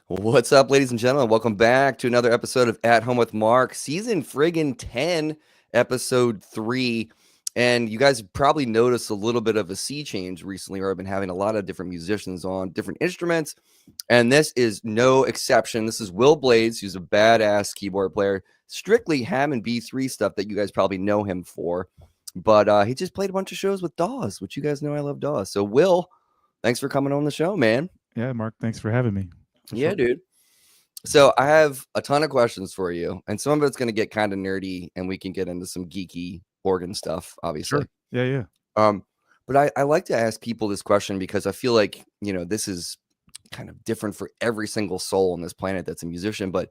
What's up, ladies and gentlemen? Welcome back to another episode of At Home with Mark, season friggin' 10, episode 3. And you guys probably noticed a little bit of a sea change recently, where I've been having a lot of different musicians on different instruments. And this is no exception. This is Wil Blades, who's a badass keyboard player, strictly Hammond B3 stuff that you guys probably know him for. But he just played a bunch of shows with Dawes, which you guys know I love Dawes. So, Wil, thanks for coming on the show, man. Yeah, Mark, thanks for having me. Yeah, Sure. dude. So I have a ton of questions for you, and some of it's going to get kind of nerdy, and we can get into some geeky organ stuff, obviously. Sure. Yeah. Um, but I like to ask people this question because I feel like, this is kind of different for every single soul on this planet that's a musician. But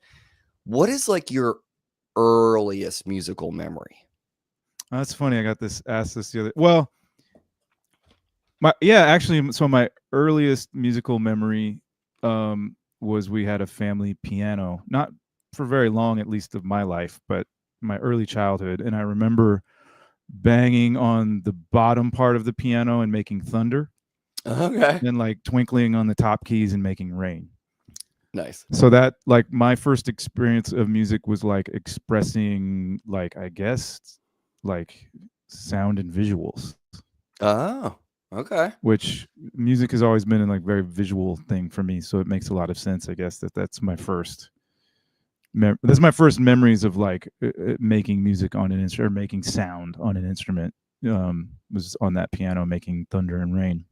what is like your earliest musical memory? That's funny. I got asked this the other. Well, so my earliest musical memory was we had a family piano, not for very long, at least of my life, but my early childhood, and I remember banging on the bottom part of the piano and making thunder, Okay. and like twinkling on the top keys and making rain. Nice. So that, like, my first experience of music was like expressing, like, I guess, like sound and visuals, Oh, okay. which music has always been a like very visual thing for me. So it makes a lot of sense, I guess, that's my first. That's my first memories of like making music on an instrument, or making sound on an instrument. Was on that piano making thunder and rain.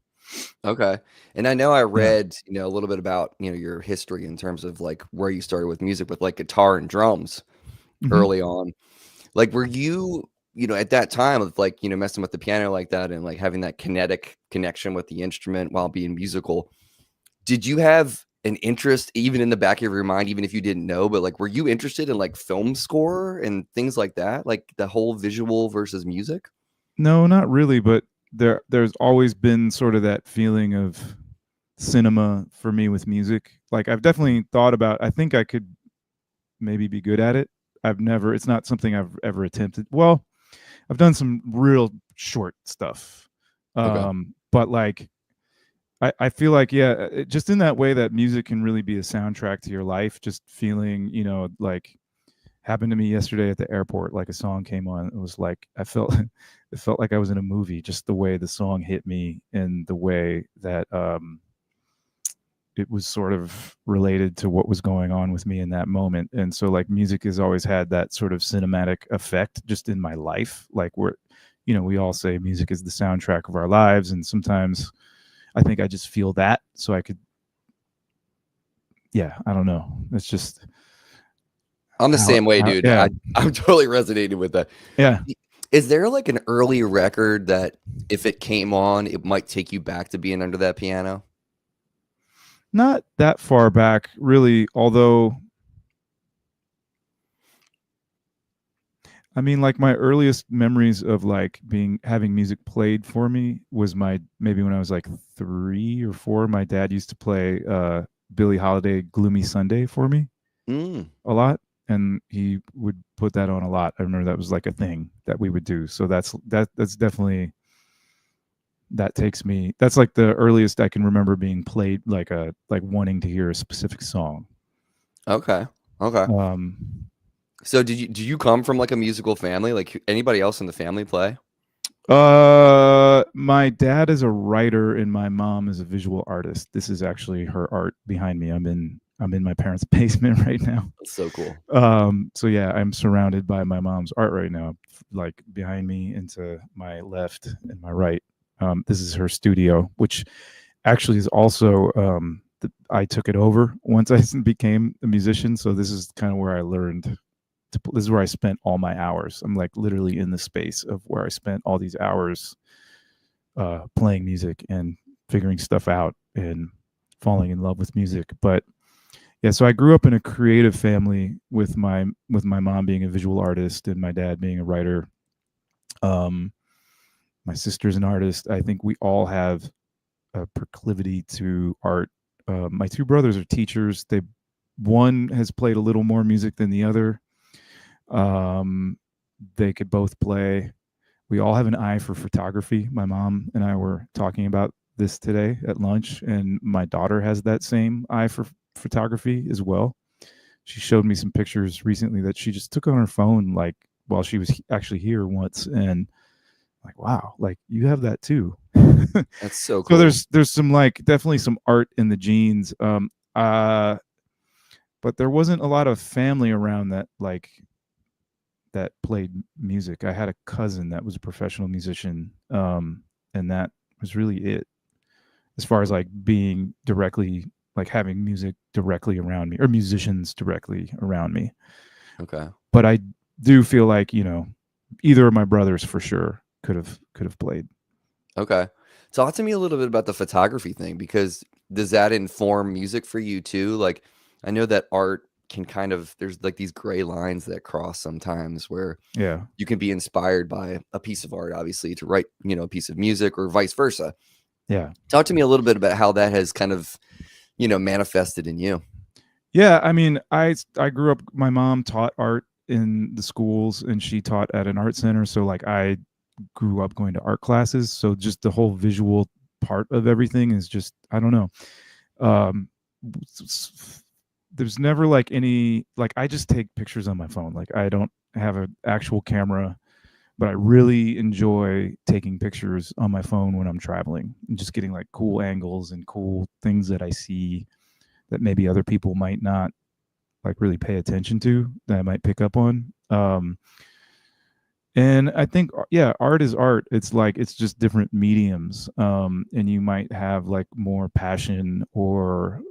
Okay. And I know I Yeah. read, a little bit about, your history in terms of like where you started with music with like guitar and drums Mhm. early on. Like, were you, at that time of like, messing with the piano like that and like having that kinetic connection with the instrument while being musical, did you have an interest even in the back of your mind, even if you didn't know, but like, were you interested in like film score and things like that? Like the whole visual versus music? No, not really, but there's always been sort of that feeling of cinema for me with music. Like, I've definitely thought about, I think I could maybe be good at it. It's not something I've ever attempted. Well, I've done some real short stuff. Okay. But like, I feel like, yeah, just in that way that music can really be a soundtrack to your life, just feeling, like, happened to me yesterday at the airport. Like, a song came on. It was like, it felt like I was in a movie, just the way the song hit me and the way that, it was sort of related to what was going on with me in that moment. And so, like, music has always had that sort of cinematic effect just in my life. Like, we all say music is the soundtrack of our lives. And sometimes I think I just feel that. So I I don't know. It's just, I'm the same way, dude. yeah. I'm totally resonating with that. Yeah. Is there like an early record that if it came on, it might take you back to being under that piano? Not that far back, really, although, I mean, like, my earliest memories of like having music played for me was maybe when I was like 3 or 4. My dad used to play Billie Holiday "Gloomy Sunday" for me Mm. a lot, and he would put that on a lot. I remember that was like a thing that we would do. So that's definitely, that's like the earliest I can remember being played, like wanting to hear a specific song. Okay. Um, So do you come from like a musical family? Like anybody else in the family play? my dad is a writer and my mom is a visual artist. This is actually her art behind me. I'm in my parents' basement right now. That's so cool. So yeah, I'm surrounded by my mom's art right now, like behind me and to my left and my right. This is her studio, which actually is also, I took it over once I became a musician. So this is kind of where I learned this is where I spent all my hours. I'm like literally in the space of where I spent all these hours playing music and figuring stuff out and falling in love with music. But yeah, so I grew up in a creative family with my mom being a visual artist and my dad being a writer. My sister's an artist. I think we all have a proclivity to art. My 2 brothers are teachers. One has played a little more music than the other. They could both play. We all have an eye for photography. My mom and I were talking about this today at lunch, and my daughter has that same eye for photography as well. She showed me some pictures recently that she just took on her phone, like while she was actually here once, and like, wow, like you have that too. That's so So cool. there's some like definitely some art in the genes. Uh, but there wasn't a lot of family around that like that played music. I had a cousin that was a professional musician, and that was really it as far as like being directly like having music directly around me or musicians directly around me. Okay. But I do feel like either of my brothers for sure could have played. Okay. Talk to me a little bit about the photography thing because does that inform music for you too? Like, I know that art can kind of, there's like these gray lines that cross sometimes where Yeah, you can be inspired by a piece of art, obviously, to write, a piece of music or vice versa. yeah, Talk to me a little bit about how that has kind of, manifested in you. yeah. I mean, I grew up. My mom taught art in the schools, and she taught at an art center. So like I grew up going to art classes. So just the whole visual part of everything is just I don't know. Um, there's never like any like I just take pictures on my phone. Like I don't have an actual camera, but I really enjoy taking pictures on my phone when I'm traveling and just getting like cool angles and cool things that I see that maybe other people might not like really pay attention to that I might pick up on. And I think yeah, art is art. It's like it's just different mediums, and you might have like more passion or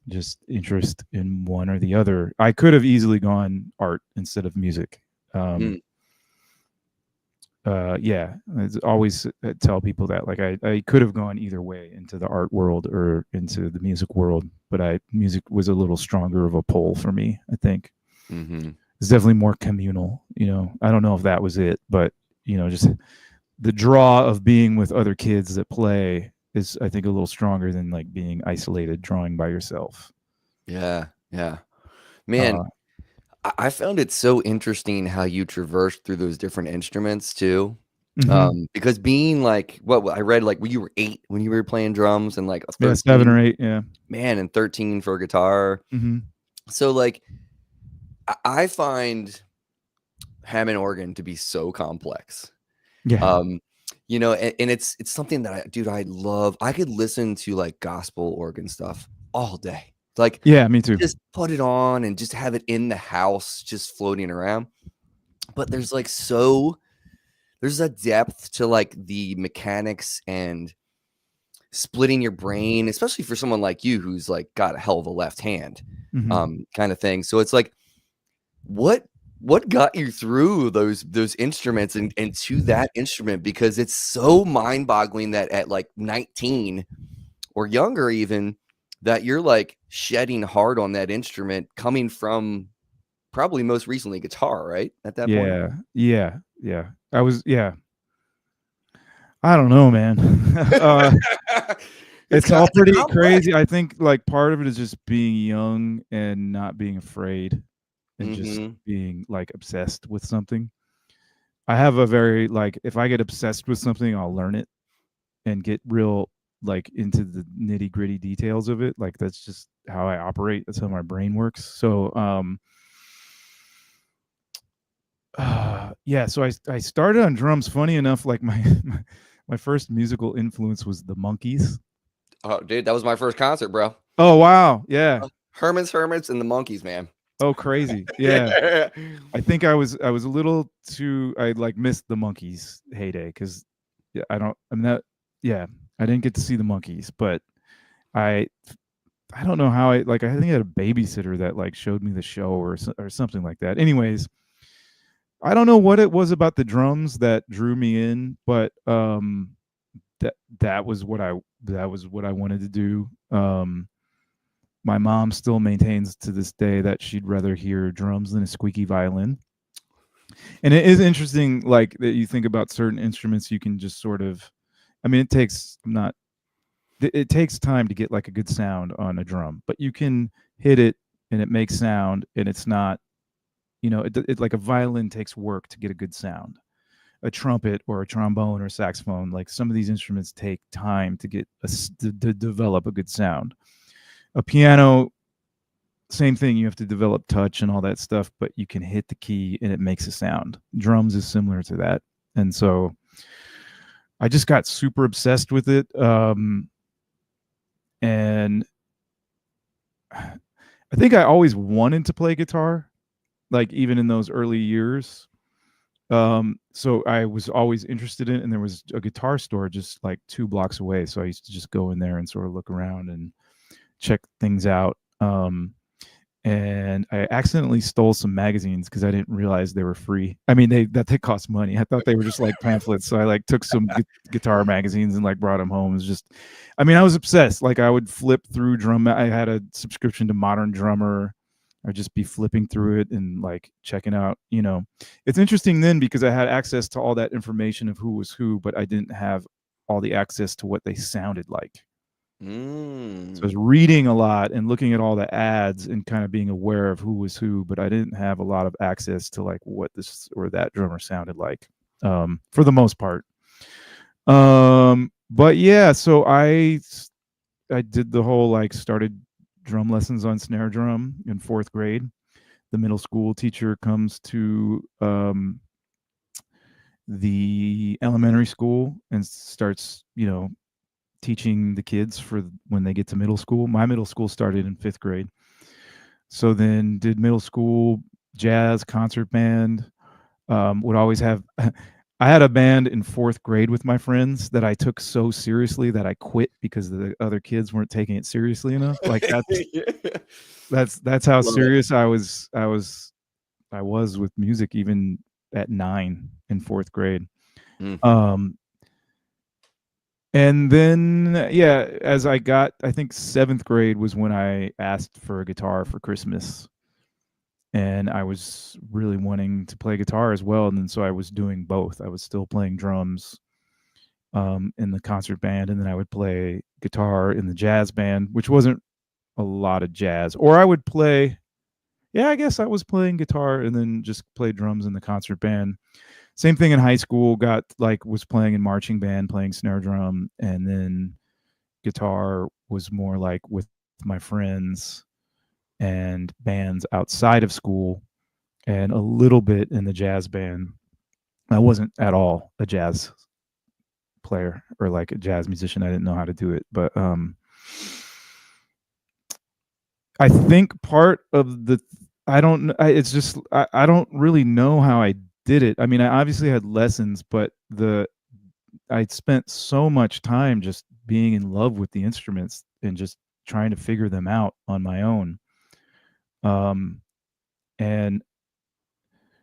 just interest in one or the other. I could have easily gone art instead of music. Um, Mm, yeah, I always tell people that like I could have gone either way into the art world or into the music world, but music was a little stronger of a pull for me. I think mm-hmm. it's definitely more communal. I don't know if that was it, but just the draw of being with other kids that play is I think a little stronger than like being isolated drawing by yourself. Yeah. Yeah. Man, Uh, I found it so interesting how you traversed through those different instruments too. mhm. Because being like, what I read, like when you were 8 when you were playing drums and like a Yeah, 7 or 8. 13, Yeah. man, and 13 for guitar. Hmm. So like, I find Hammond organ to be so complex. Yeah. Um, and it's something that I love. I could listen to like gospel organ stuff all day. Like, Yeah. Me too. just put it on and just have it in the house, just floating around. But there's a depth to like the mechanics and splitting your brain, especially for someone like you who's like got a hell of a left hand, Hmm. kind of thing. So it's like, what what got you through those instruments and to that instrument? Because it's so mind-boggling that at like 19 or younger even, that you're like shedding hard on that instrument coming from probably most recently guitar, right? At that point? Yeah. Yeah. Yeah. I was. Yeah. I don't know, man. It's all It's a pretty complex. crazy. I think like part of it is just being young and not being afraid and just Mhm. being like obsessed with something. I have a very like if I get obsessed with something, I'll learn it and get real like into the nitty gritty details of it. Like that's just how I operate. That's how my brain works. So yeah, so I started on drums. Funny enough, like my first musical influence was the Monkees. Oh, dude, that was my first concert, bro. Oh wow, yeah. Herman's Hermits and the Monkees, man. Oh crazy, yeah. Yeah. I think I was a little too I like missed the Monkees heyday because yeah I'm not yeah I didn't get to see the Monkees, but I I don't know how I think I had a babysitter that like showed me the show or something like that. Anyways, I don't know what it was about the drums that drew me in, but that that was what I wanted to do. My mom still maintains to this day that she'd rather hear drums than a squeaky violin. And it is interesting, like that you think about certain instruments, you can just sort of, I mean, it takes not, it takes time to get like a good sound on a drum, but you can hit it and it makes sound, and it's not, it like a violin takes work to get a good sound. A trumpet or a trombone or saxophone, like some of these instruments take time to get to develop a good sound. A piano, same thing. You have to develop touch and all that stuff, but you can hit the key and it makes a sound. Drums is similar to that. And so I just got super obsessed with it. And I think I always wanted to play guitar, like even in those early years. So I was always interested in it, and there was a guitar store just like 2 blocks away. So I used to just go in there and sort of look around and check things out. And I accidentally stole some magazines because I didn't realize they were free. I mean, they cost money. I thought they were just like pamphlets. So I like took some guitar magazines and like brought them home. It was just, I mean, I was obsessed. Like I would flip through drum. I had a subscription to Modern Drummer. I'd just be flipping through it and like checking out. It's interesting then because I had access to all that information of who was who, but I didn't have all the access to what they sounded like. So I was reading a lot and looking at all the ads and kind of being aware of who was who, but I didn't have a lot of access to like what this or that drummer sounded like, for the most part. But yeah, so I did the whole like started drum lessons on snare drum in 4th grade. The middle school teacher comes to the elementary school and starts, teaching the kids for when they get to middle school. My middle school started in 5th grade. So then did middle school jazz concert band. Would always have I had a band in 4th grade with my friends that I took so seriously that I quit because the other kids weren't taking it seriously enough. Like that's how Love it. serious I was with music even at 9 in 4th grade. Mm. And then, yeah, as I got, I think 7th grade was when I asked for a guitar for Christmas. And I was really wanting to play guitar as well. And then so I was doing both. I was still playing drums in the concert band, and then I would play guitar in the jazz band, which wasn't a lot of jazz. Or I would play, yeah, I guess I was playing guitar and then just play drums in the concert band. Same thing in high school, was playing in marching band, playing snare drum, and then guitar was more like with my friends and bands outside of school, and a little bit in the jazz band. I wasn't at all a jazz player or like a jazz musician. I didn't know how to do it, but I think part of the it's just I don't really know how I did it. I mean, I obviously had lessons, but I spent so much time just being in love with the instruments and just trying to figure them out on my own. And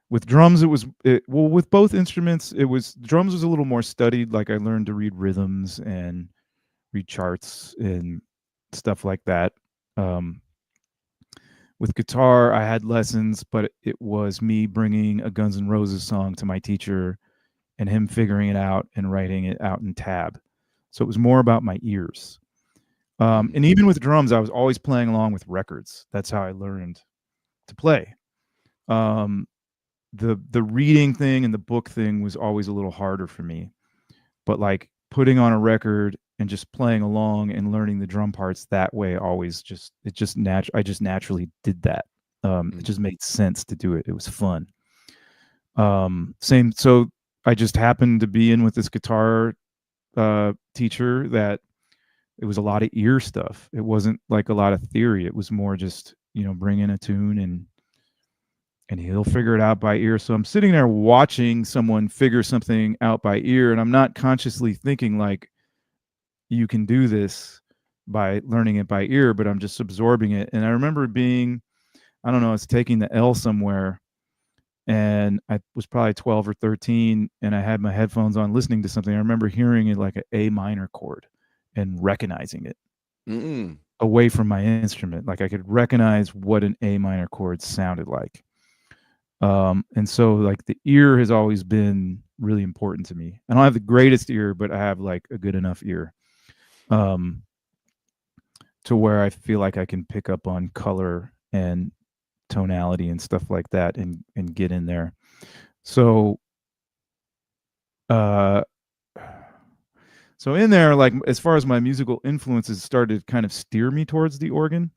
with drums, with both instruments, drums was a little more studied. Like I learned to read rhythms and read charts and stuff like that. With guitar, I had lessons, but it was me bringing a Guns N' Roses song to my teacher and him figuring it out and writing it out in tab. So it was more about my ears. And even with drums, I was always playing along with records. That's how I learned to play. The reading thing and the book thing was always a little harder for me. But like putting on a record and just playing along and learning the drum parts that way I just naturally did that. It just made sense to do it. It was fun. So I just happened to be in with this guitar teacher that it was a lot of ear stuff. It wasn't like a lot of theory. It was more just, bring in a tune and he'll figure it out by ear. So I'm sitting there watching someone figure something out by ear, and I'm not consciously thinking like you can do this by learning it by ear, but I'm just absorbing it. And I remember I don't know, I was taking the L somewhere, and I was probably 12 or 13, and I had my headphones on listening to something. I remember hearing it like an A minor chord and recognizing it away from my instrument. Like I could recognize what an A minor chord sounded like. And so like the ear has always been really important to me. I don't have the greatest ear, but I have like a good enough ear to where I feel like I can pick up on color and tonality and stuff like that and get in there. So So in there, like as far as my musical influences started to kind of steer me towards the organ.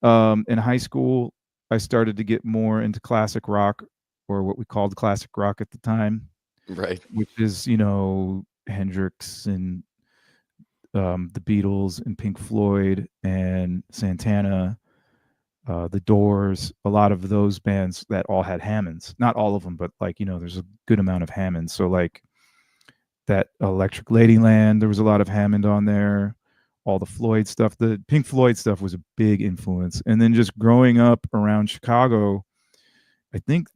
In high school, I started to get more into classic rock, or what we called classic rock at the time, Right. which is Hendrix and the Beatles and Pink Floyd and Santana, the Doors, a lot of those bands that all had Hammonds. Not all of them, but like there's a good amount of Hammonds. So like that Electric Ladyland, there was a lot of Hammond on there. All the Floyd stuff, the Pink Floyd stuff was a big influence. And then just growing up around Chicago, I think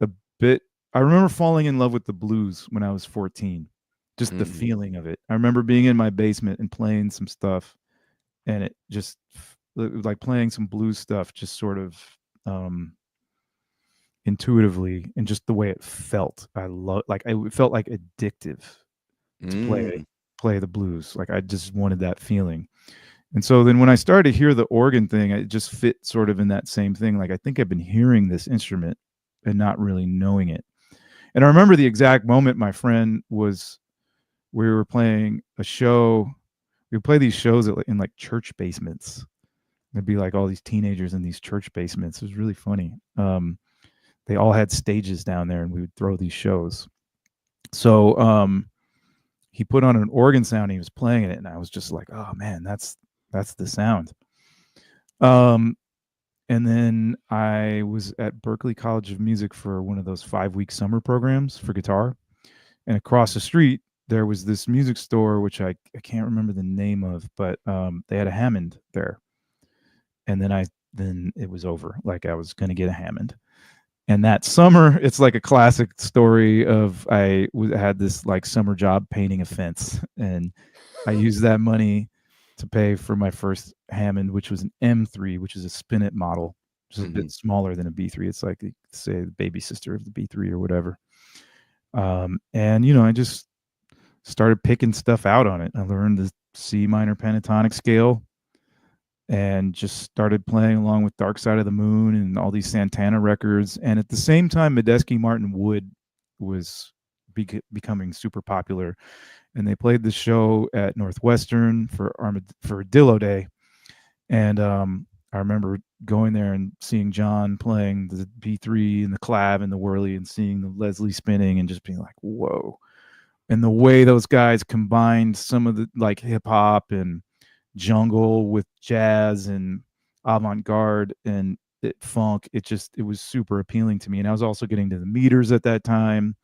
a bit. I remember falling in love with the blues when I was 14. Just the feeling of it. I remember being in my basement and playing some stuff, and it was like playing some blues stuff, just sort of intuitively, and just the way it felt. It felt like addictive to play the blues. Like I just wanted that feeling. And so then when I started to hear the organ thing, it just fit sort of in that same thing. Like I think I've been hearing this instrument and not really knowing it. And I remember the exact moment we were playing a show. We would play these shows in like church basements. There'd be like all these teenagers in these church basements. It was really funny. They all had stages down there, and we would throw these shows. So he put on an organ sound. And he was playing it, and I was just like, "Oh man, that's the sound." And then I was at Berklee College of Music for one of those 5-week summer programs for guitar, and across the street there was this music store, which I can't remember the name of, but they had a Hammond there. And then it was over. Like I was going to get a Hammond. And that summer, it's like a classic story of I had this like summer job painting a fence, and I used that money to pay for my first Hammond, which was an M3, which is a spinet model, which is a bit smaller than a B3. It's like, say, the baby sister of the B3 or whatever. And I just started picking stuff out on it. I learned the C minor pentatonic scale and just started playing along with Dark Side of the Moon and all these Santana records. And at the same time, Medeski Martin Wood was becoming super popular. And they played the show at Northwestern for Armadillo Day. And I remember going there and seeing John playing the B3 and the clav and the whirly, and seeing the Leslie spinning and just being like, whoa. And the way those guys combined some of the like hip hop and jungle with jazz and avant-garde and funk, it was super appealing to me. And I was also getting to the meters at that time.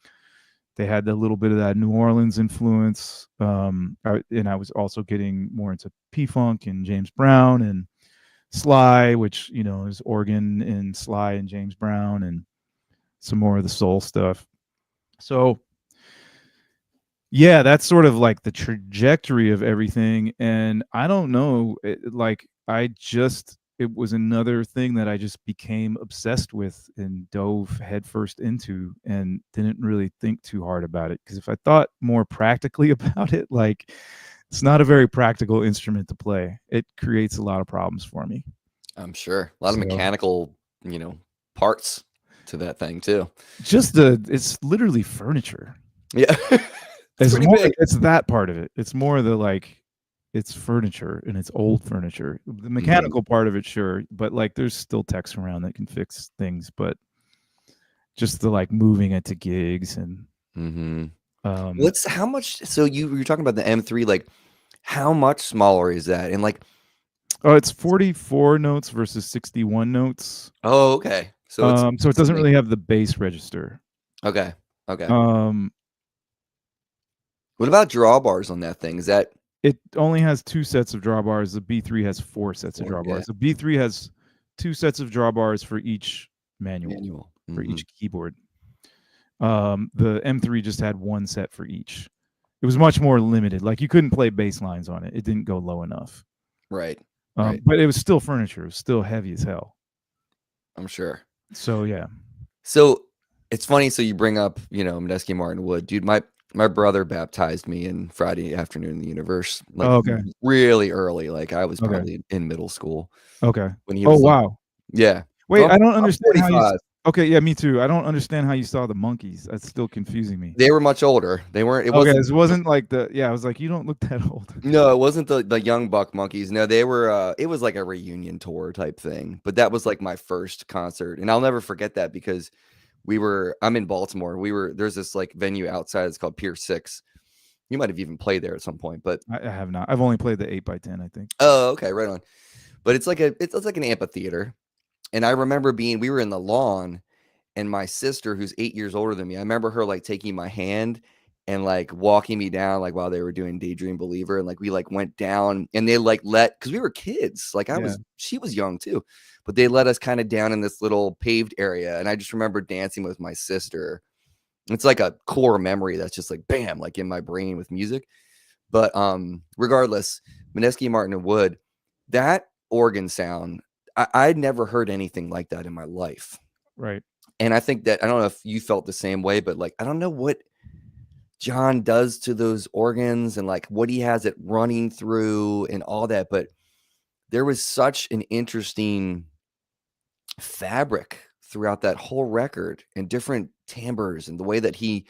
They had a little bit of that New Orleans influence. And I was also getting more into P-Funk and James Brown and Sly, which, is organ and Sly and James Brown, and some more of the soul stuff. So yeah, that's sort of like the trajectory of everything. And I don't know, it was another thing that I just became obsessed with and dove headfirst into, and didn't really think too hard about it. Because if I thought more practically about it, like, it's not a very practical instrument to play. It creates a lot of problems for me. I'm sure. A lot of mechanical, parts to that thing too. It's literally furniture. Yeah. It's that part of it. It's more the like, it's furniture, and it's old furniture. The mechanical part of it, sure, but like there's still techs around that can fix things, but just the like moving it to gigs and how much? So you were talking about the M3, like how much smaller is that? And like, it's 44 notes versus 61 notes. Oh, okay. So it doesn't really have the bass register. Okay. What about drawbars on that thing? Is that? It only has 2 sets of drawbars. The B3 has 4 sets of drawbars. The B3 has 2 sets of drawbars for each manual. For each keyboard. The M3 just had 1 set for each. It was much more limited. Like you couldn't play bass lines on it. It didn't go low enough. Right. But it was still furniture. It was still heavy as hell. I'm sure. So yeah. So it's funny. So you bring up, Medeski Martin Wood, dude. My brother baptized me in Friday Afternoon in the Universe, like really early. Like I was probably in middle school. Okay. When he was wow. Yeah. Wait, I don't understand how Okay, yeah, me too. I don't understand how you saw the monkeys. That's still confusing me. They were much older. They weren't. It Okay, wasn't. this wasn't like the I was like, you don't look that old. No, it wasn't the Young Buck Monkeys. No, they were. It was like a reunion tour type thing. But that was like my first concert, and I'll never forget that because I'm in Baltimore. There's this like venue outside. It's called Pier 6. You might have even played there at some point, but I have not. I've only played the 8x10, I think. oh, okay, right on. But it's like an amphitheater. And I remember we were in the lawn, and my sister, who's 8 years older than me, I remember her like taking my hand and like walking me down like while they were doing Daydream Believer, and like we like went down, and they like because we were kids, like she was young too, but they let us kind of down in this little paved area, and I just remember dancing with my sister. It's like a core memory that's just like bam, like in my brain with music. But regardless, Mineski, Martin, and Wood, that organ sound, I'd never heard anything like that in my life. Right. And I think that, I don't know if you felt the same way, but like, I don't know what John does to those organs and like what he has it running through and all that. But there was such an interesting fabric throughout that whole record and different timbres and the way that he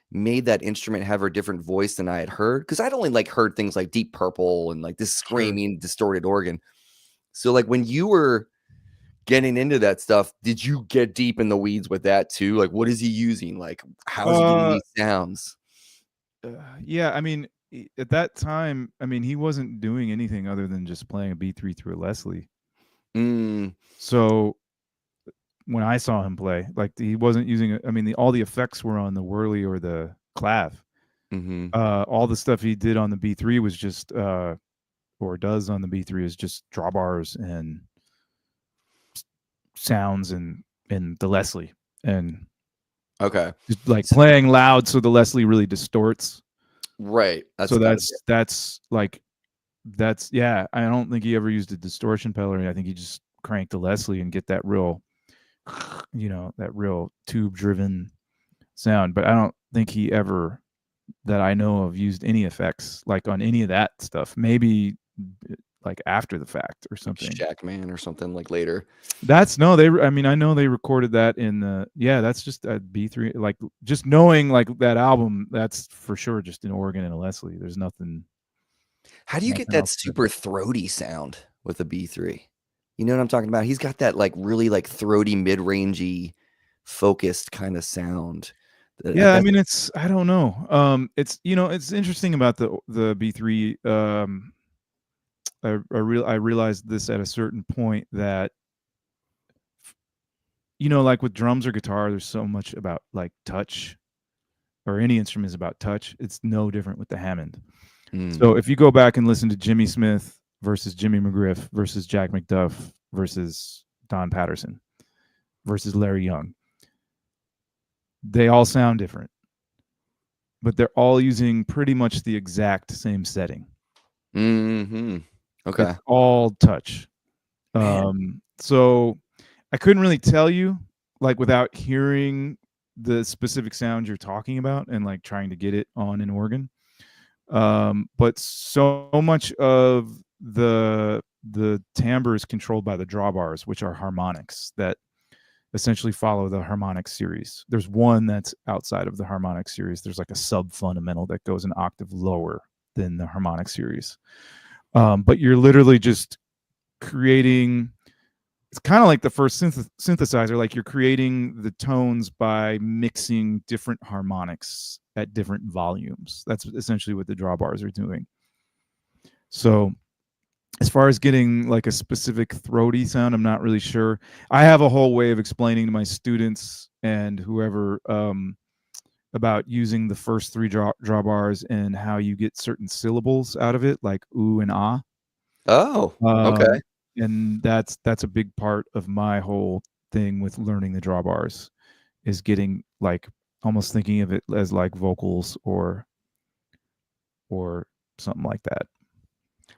made that instrument have a different voice than I had heard. Because I'd only like heard things like Deep Purple and like this screaming, distorted organ. So like when you were getting into that stuff, did you get deep in the weeds with that too? Like, what is he using? Like, how is he getting these sounds? Yeah, I mean, at that time, I mean, he wasn't doing anything other than just playing a B3 through a Leslie. So when I saw him play, like he wasn't using, I mean, all the effects were on the whirly or the clav. All the stuff he did on the B3 was just, or does on the B3 is just drawbars and sounds and the Leslie, and okay, just like playing loud so the Leslie really distorts. Right. So that's yeah. I don't think he ever used a distortion pedal. I think he just cranked the Leslie and get that real, that real tube driven sound. But I don't think he ever, that I know of, used any effects like on any of that stuff. Maybe like after the fact or something. Shackman or something like later. I mean, I know they recorded that in that's just a B3, like just knowing like that album, that's for sure just an organ and a Leslie. There's nothing. How do you get that super throaty sound with a B3? You know what I'm talking about? He's got that like really like throaty, mid-rangey, focused kind of sound. Yeah, I mean, I don't know. It's it's interesting about the B3. I realized this at a certain point that, like with drums or guitar, there's so much about like touch, or any instrument is about touch. It's no different with the Hammond. So if you go back and listen to Jimmy Smith versus Jimmy McGriff versus Jack McDuff versus Don Patterson versus Larry Young, they all sound different, but they're all using pretty much the exact same setting. Okay. It's all touch. So I couldn't really tell you, like, without hearing the specific sound you're talking about and like trying to get it on an organ. But so much of the timbre is controlled by the drawbars, which are harmonics that essentially follow the harmonic series. There's one that's outside of the harmonic series. There's like a sub fundamental that goes an octave lower than the harmonic series. But you're literally just creating, it's kind of like the first synthesizer, like you're creating the tones by mixing different harmonics at different volumes. That's essentially what the drawbars are doing. So as far as getting like a specific throaty sound, I'm not really sure. I have a whole way of explaining to my students and whoever about using the first three drawbars and how you get certain syllables out of it, like ooh and ah. Oh, okay. And that's a big part of my whole thing with learning the drawbars, is getting like almost thinking of it as like vocals or something like that.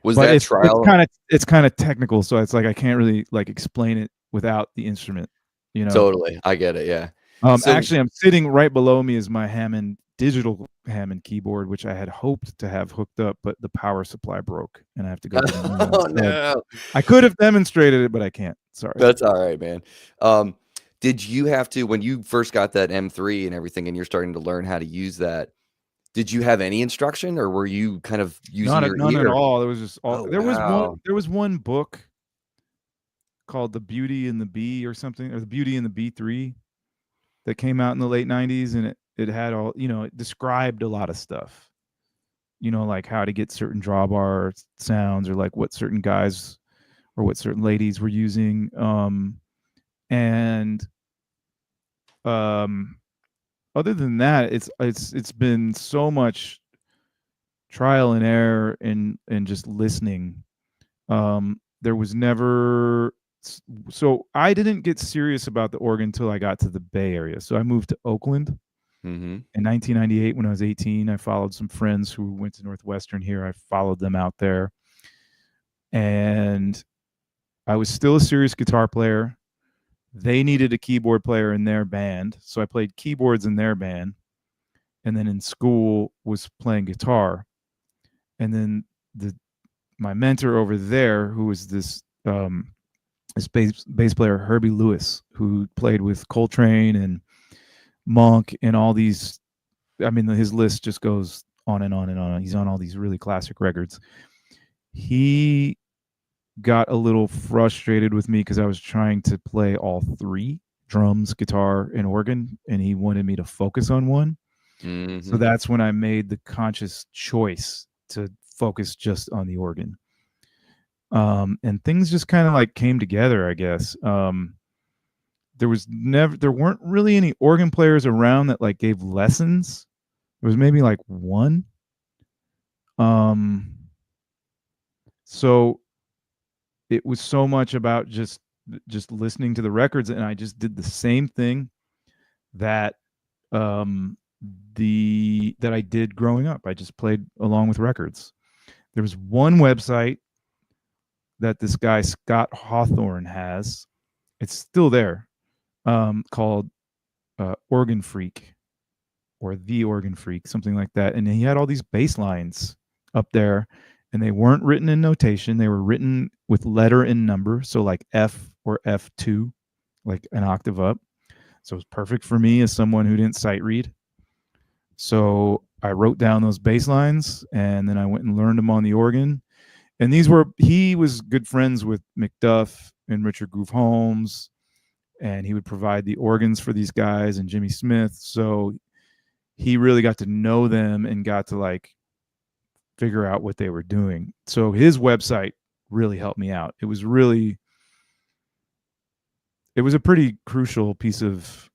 Was but that trial? It's kind of technical, so it's like I can't really like explain it without the instrument. Totally, I get it. Yeah. Actually, I'm sitting right below me is my digital Hammond keyboard, which I had hoped to have hooked up, but the power supply broke, and I have to go. Oh no! I could have demonstrated it, but I can't. Sorry. That's all right, man. Did you have to, when you first got that M3 and everything, and you're starting to learn how to use that, did you have any instruction, or were you kind of using your None at ear? all. It was just all. Oh, wow. There was one book called The Beauty and the Bee or something, or The Beauty and the B3 that came out in the late 90s, and it had all, it described a lot of stuff. Like how to get certain drawbar sounds, or like what certain guys or what certain ladies were using. And other than that, it's been so much trial and error and just listening. There was never So I didn't get serious about the organ until I got to the Bay Area. So I moved to Oakland Mm-hmm. in 1998 when I was 18. I followed some friends who went to Northwestern here. I followed them out there, and I was still a serious guitar player. They needed a keyboard player in their band, so I played keyboards in their band, and then in school was playing guitar. And then my mentor over there, who was this bass player, Herbie Lewis, who played with Coltrane and Monk and all these. I mean, his list just goes on and on and on. He's on all these really classic records. He got a little frustrated with me because I was trying to play all three: drums, guitar, and organ, and he wanted me to focus on one. Mm-hmm. So that's when I made the conscious choice to focus just on the organ. And things just kind of like came together, I guess. There weren't really any organ players around that like gave lessons. There was maybe like one. So it was so much about just listening to the records, and I just did the same thing that that I did growing up. I just played along with records. There was one website that this guy Scott Hawthorne has. It's still there, called Organ Freak or The Organ Freak, something like that. And he had all these bass lines up there, and they weren't written in notation. They were written with letter and number, so like F or F2, like an octave up. So it was perfect for me as someone who didn't sight read. So I wrote down those bass lines, and then I went and learned them on the organ. And he was good friends with McDuff and Richard Groove Holmes, and he would provide the organs for these guys and Jimmy Smith. So he really got to know them and got to like figure out what they were doing. So his website really helped me out. It was a pretty crucial piece of,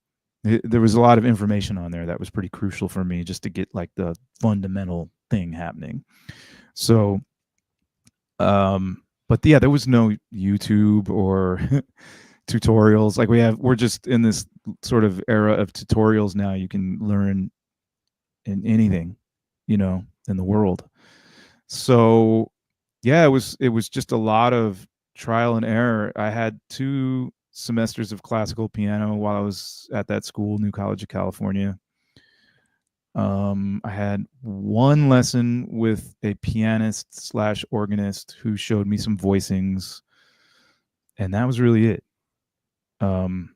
there was a lot of information on there that was pretty crucial for me just to get like the fundamental thing happening. So, but yeah, there was no YouTube or tutorials. Like we're just in this sort of era of tutorials now. You can learn in anything, in the world. So yeah, it was just a lot of trial and error. I had 2 semesters of classical piano while I was at that school, New College of California. I had 1 lesson with a pianist / organist who showed me some voicings, and that was really it. And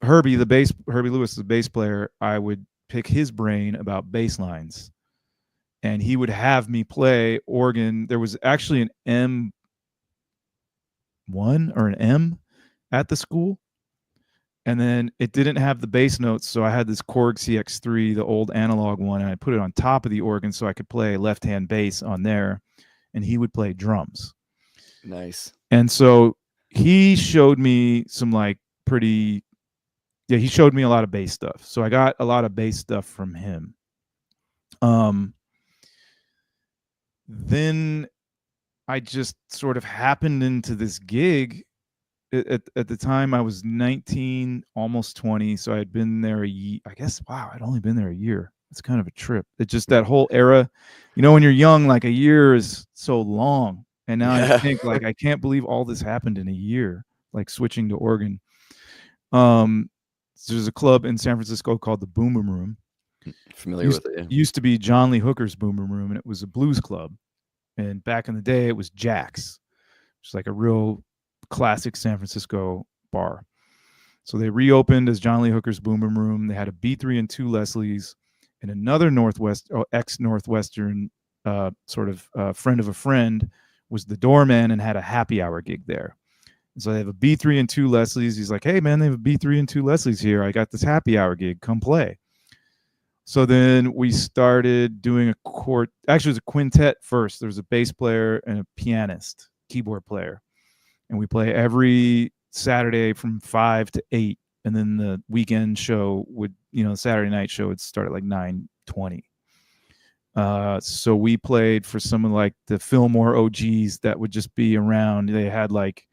Herbie Lewis, the bass player, I would pick his brain about bass lines, and he would have me play organ. There was actually an M1 or an M at the school, and then it didn't have the bass notes, so I had this Korg CX3, the old analog one, and I put it on top of the organ so I could play left-hand bass on there, and he would play drums. Nice. And so he showed me some like he showed me a lot of bass stuff. So I got a lot of bass stuff from him. Then I just sort of happened into this gig. At the time I was 19, almost 20. So I had been there I guess, wow, I'd only been there a year. It's kind of a trip. It's just that whole era, when you're young, like a year is so long. And now I think like, I can't believe all this happened in a year, like switching to organ. So there's a club in San Francisco called the Boom Boom Room. Familiar with it. Yeah. Used to be John Lee Hooker's Boom Boom Room, and it was a blues club. And back in the day, it was Jack's, which is like a real classic San Francisco bar. So they reopened as John Lee Hooker's Boom Boom Room. They had a B3 and 2 Leslie's, and another ex-Northwestern sort of friend of a friend was the doorman and had a happy hour gig there. And so they have a B3 and 2 Leslie's. He's like, hey, man, they have a B3 and 2 Leslie's here. I got this happy hour gig. Come play. So then we started doing actually, it was a quintet first. There was a bass player and a pianist, keyboard player. And we play every Saturday from 5 to 8. And then the weekend show would, Saturday night show would start at like 9:20. So we played for some of like the Fillmore OGs that would just be around. They had like,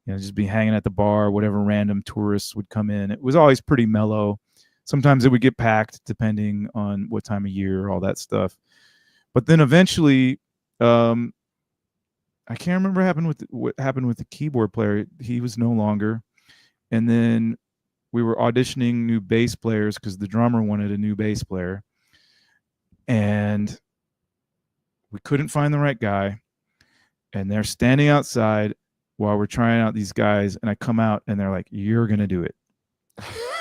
just be hanging at the bar, whatever random tourists would come in. It was always pretty mellow. Sometimes it would get packed depending on what time of year, all that stuff. But then eventually, I can't remember what happened with the keyboard player. He was no longer. And then we were auditioning new bass players because the drummer wanted a new bass player. And we couldn't find the right guy. And they're standing outside while we're trying out these guys. And I come out and they're like, you're going to do it.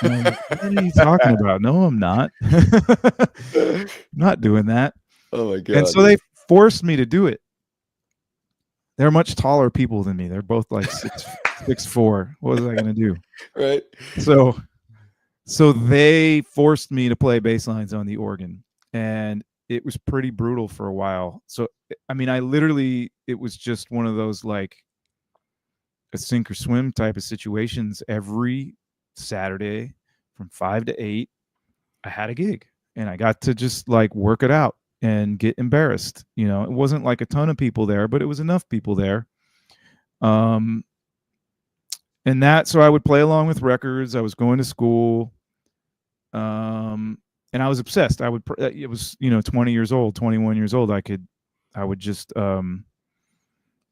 Like, what are you talking about? No, I'm not. I'm not doing that. Oh my God. And so they forced me to do it. They're much taller people than me. They're both like 6'4". What was I going to do? Right. So they forced me to play bass lines on the organ, and it was pretty brutal for a while. So, I mean, it was just one of those like a sink or swim type of situations. Every Saturday from 5 to 8, I had a gig, and I got to just like work it out and get embarrassed. It wasn't like a ton of people there, but it was enough people there. And so I would play along with records. I was going to school. And I was obsessed. It was, 20 years old, 21 years old. I would just,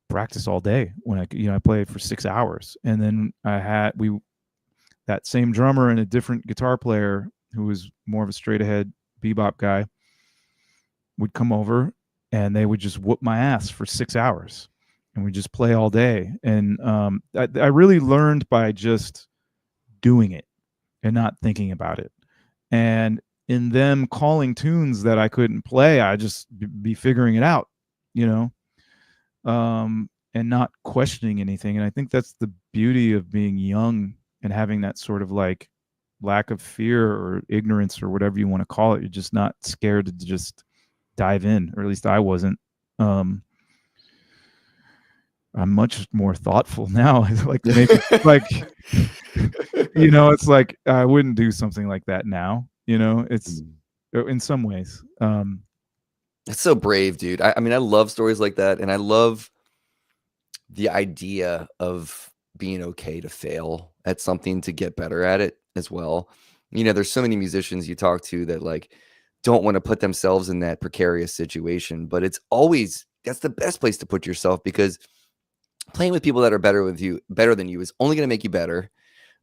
practice all day when I played for 6 hours. And then that same drummer and a different guitar player who was more of a straight ahead bebop guy would come over, and they would just whoop my ass for 6 hours, and we just play all day. And I really learned by just doing it and not thinking about it. And in them calling tunes that I couldn't play, I just be figuring it out, and not questioning anything. And I think that's the beauty of being young and having that sort of like lack of fear or ignorance or whatever you want to call it. You're just not scared to just dive in, or at least I wasn't. I'm much more thoughtful now. Like maybe like it's like I wouldn't do something like that now. It's in some ways. That's so brave, dude. I mean, I love stories like that, and I love the idea of being okay to fail at something to get better at it as well. There's so many musicians you talk to that like don't want to put themselves in that precarious situation, but that's the best place to put yourself, because playing with people that are better than you is only going to make you better.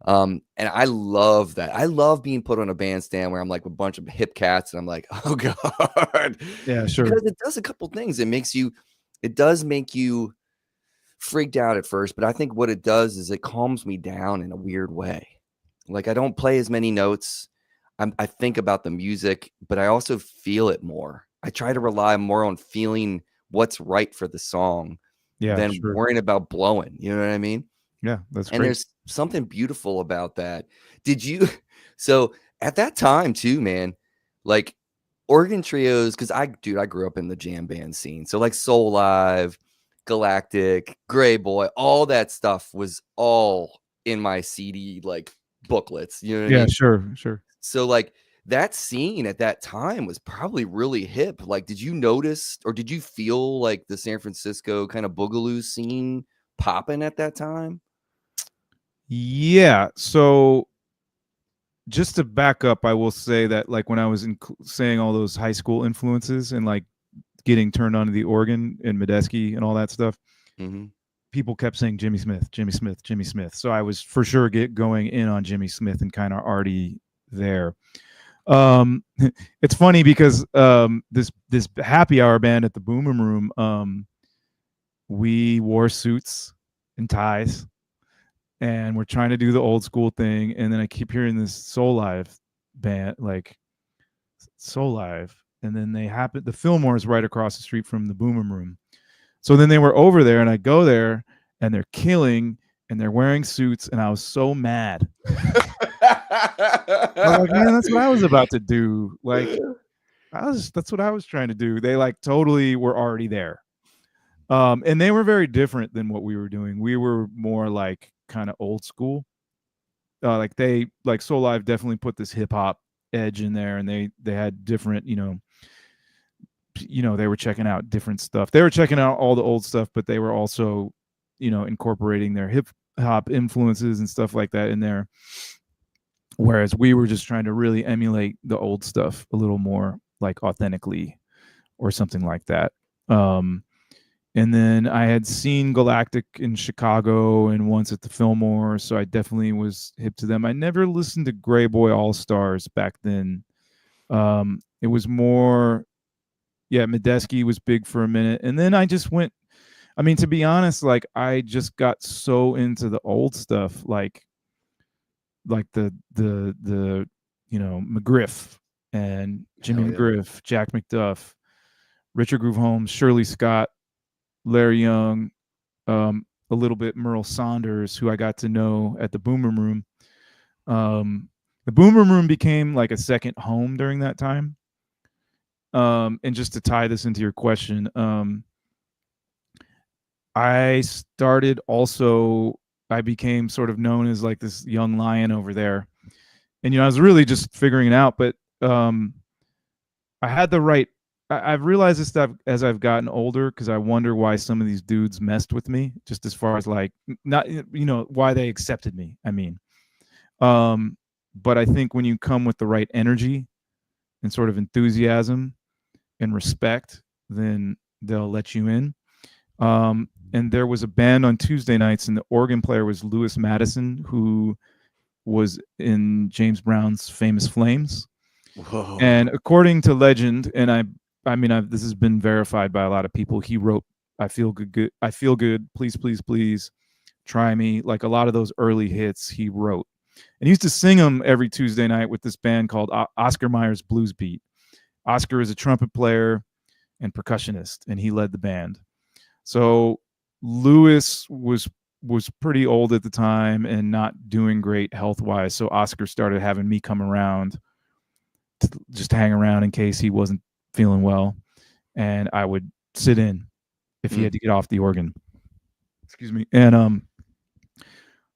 And I love that. I love being put on a bandstand where I'm like a bunch of hip cats and I'm like, oh God. Yeah, sure. Because it does a couple things. It does make you freaked out at first, but I think what it does is it calms me down in a weird way. Like I don't play as many notes. I think about the music, but I also feel it more. I try to rely more on feeling what's right for the song than worrying about blowing. You know what I mean? Yeah, that's great. And there's something beautiful about that. So at that time too, man, like organ trios, because I grew up in the jam band scene. So like Soul Live, Galactic, Gray Boy, all that stuff was all in my CD like booklets. You know what I mean? Yeah, sure. So like that scene at that time was probably really hip. Like, did you notice or did you feel like the San Francisco kind of boogaloo scene popping at that time? Yeah. So just to back up, I will say that like when I was saying all those high school influences and like getting turned on to the organ and Medeski and all that stuff, people kept saying Jimmy Smith, Jimmy Smith, Jimmy Smith. So I was for sure going in on Jimmy Smith and kind of already there. It's funny because this happy hour band at the Boom Boom Room, we wore suits and ties, and we're trying to do the old school thing, and then I keep hearing this Soul Live band, like Soul Live, and then the Fillmore is right across the street from the Boom Room. So then they were over there, and I go there, and they're killing, and they're wearing suits, and I was so mad. I was like, man, that's what I was about to do. Like, that's what I was trying to do. They like totally were already there. And they were very different than what we were doing. We were more like kind of old school. Like Soul Live definitely put this hip hop edge in there, and they had different, they were checking out different stuff. They were checking out all the old stuff, but they were also, incorporating their hip hop influences and stuff like that in there. Whereas we were just trying to really emulate the old stuff a little more, like authentically, or something like that. And then I had seen Galactic in Chicago and once at the Fillmore, so I definitely was hip to them. I never listened to Grey Boy All Stars back then. It was more, Medeski was big for a minute, and then I just went. I mean, to be honest, like I just got so into the old stuff, like the McGriff and Jimmy McGriff, Jack McDuff, Richard Groove Holmes, Shirley Scott, Larry Young, a little bit Merle Saunders, who I got to know at the Boom Room. The Boom Room became like a second home during that time. And just to tie this into your question, I became sort of known as like this young lion over there. And, I was really just figuring it out, but I had the right. I've realized this stuff as I've gotten older, because I wonder why some of these dudes messed with me, just as far as like not, why they accepted me. I mean, but I think when you come with the right energy and sort of enthusiasm and respect, then they'll let you in. And there was a band on Tuesday nights, and the organ player was Lewis Madison, who was in James Brown's Famous Flames. Whoa. And according to legend, and this has been verified by a lot of people, he wrote I feel good, please, please, please, try me. Like a lot of those early hits he wrote. And he used to sing them every Tuesday night with this band called Oscar Mayer's Blues Beat. Oscar is a trumpet player and percussionist, and he led the band. So Lewis was pretty old at the time and not doing great health-wise. So Oscar started having me come around to just hang around in case he wasn't feeling well. And I would sit in if he had to get off the organ. Excuse me. And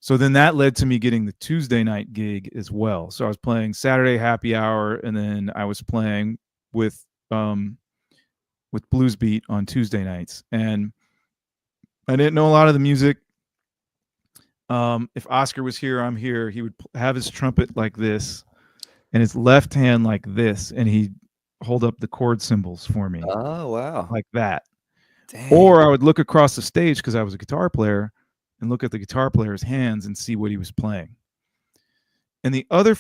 so then that led to me getting the Tuesday night gig as well. So I was playing Saturday happy hour, and then I was playing with Blues Beat on Tuesday nights. And I didn't know a lot of the music. If Oscar was here, I'm here. He would have his trumpet like this and his left hand like this, and he'd hold up the chord symbols for me. Oh, wow. Like that. Dang. Or I would look across the stage, because I was a guitar player, and look at the guitar player's hands and see what he was playing. And the other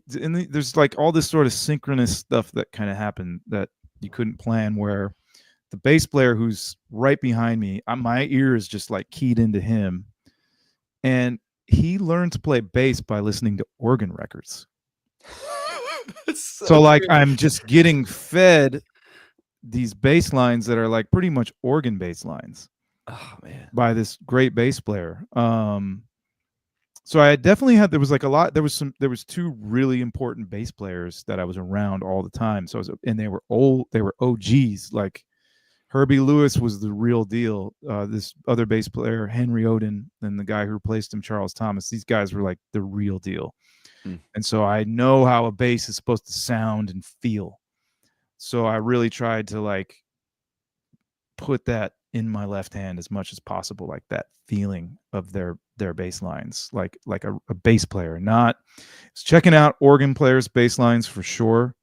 there's like all this sort of synchronous stuff that kind of happened that you couldn't plan, where the bass player who's right behind me, my ear is just like keyed into him. And he learned to play bass by listening to organ records. So like I'm just getting fed these bass lines that are like pretty much organ bass lines. Oh man. By this great bass player. So I definitely had, there was two really important bass players that I was around all the time. So they were OGs. Like Herbie Lewis was the real deal. This other bass player, Henry Oden, and the guy who replaced him, Charles Thomas, these guys were like the real deal. And so I know how a bass is supposed to sound and feel. So I really tried to like put that in my left hand as much as possible, like that feeling of their bass lines, like a bass player. Not checking out organ players' bass lines for sure,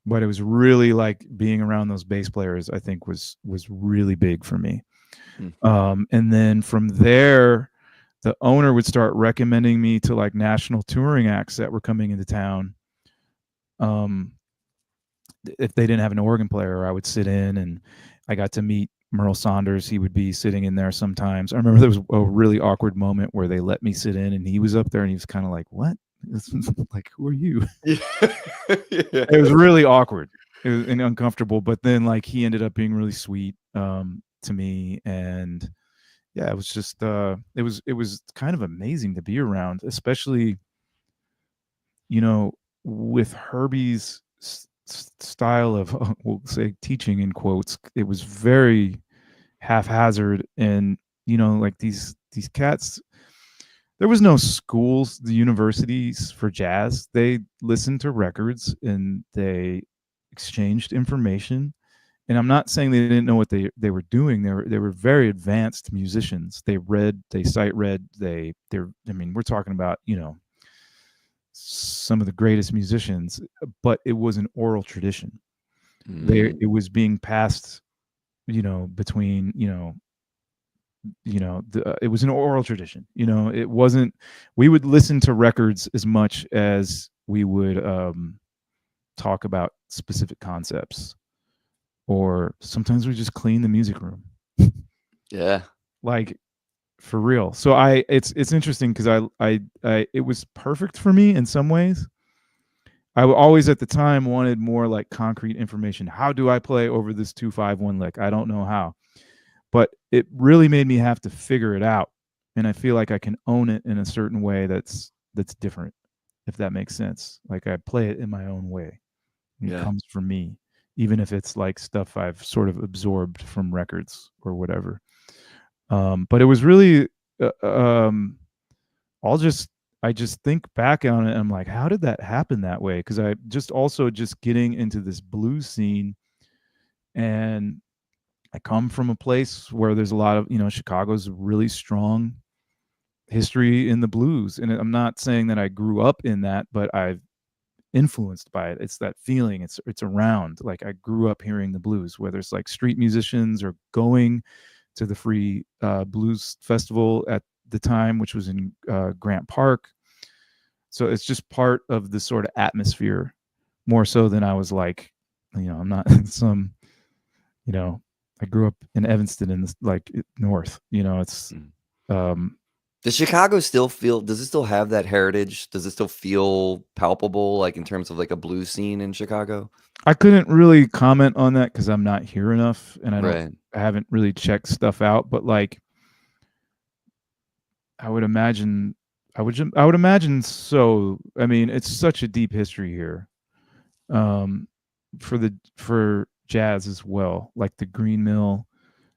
but it was really like being around those bass players, I think was really big for me. And then from there, the owner would start recommending me to like national touring acts that were coming into town. If they didn't have an organ player, I would sit in, and I got to meet Merle Saunders, he would be sitting in there sometimes. I remember there was a really awkward moment where they let me sit in and he was up there and he was kind of like, what? Like, who are you? Yeah. Yeah. It was really awkward. It was and uncomfortable, but then like he ended up being really sweet to me, and yeah, it was just it was kind of amazing to be around, especially with Herbie's style of we'll say teaching in quotes. It was very haphazard, and like these cats, there was no schools, the universities for jazz. They listened to records and they exchanged information. And I'm not saying they didn't know what they were doing. They were very advanced musicians. They read, they sight read, they're I mean, we're talking about, some of the greatest musicians, but it was an oral tradition. It was being passed, between, it was an oral tradition. It wasn't. We would listen to records as much as we would talk about specific concepts, or sometimes we just clean the music room. Yeah. Like, for real. So it's interesting because I it was perfect for me in some ways. I always at the time wanted more like concrete information. How do I play over this 2-5-1 lick? I don't know how. But it really made me have to figure it out, and I feel like I can own it in a certain way that's different, if that makes sense. Like, I play it in my own way. It comes from me, even if it's like stuff I've sort of absorbed from records or whatever. But it was really I just think back on it and I'm like, how did that happen that way? Because I just getting into this blues scene, and I come from a place where there's a lot of, Chicago's really strong history in the blues. And I'm not saying that I grew up in that, but I've influenced by it. It's that feeling. It's around. Like, I grew up hearing the blues, whether it's like street musicians or going to the free blues festival at the time, which was in Grant Park. So it's just part of the sort of atmosphere, more so than I was like, I'm not some, I grew up in Evanston in like north. It's Does Chicago still feel? Does it still have that heritage? Does it still feel palpable, like in terms of like a blues scene in Chicago? I couldn't really comment on that because I'm not here enough, and Right. I haven't really checked stuff out. But like, I would imagine, I would imagine so. I mean, it's such a deep history here, for jazz as well. Like, the Green Mill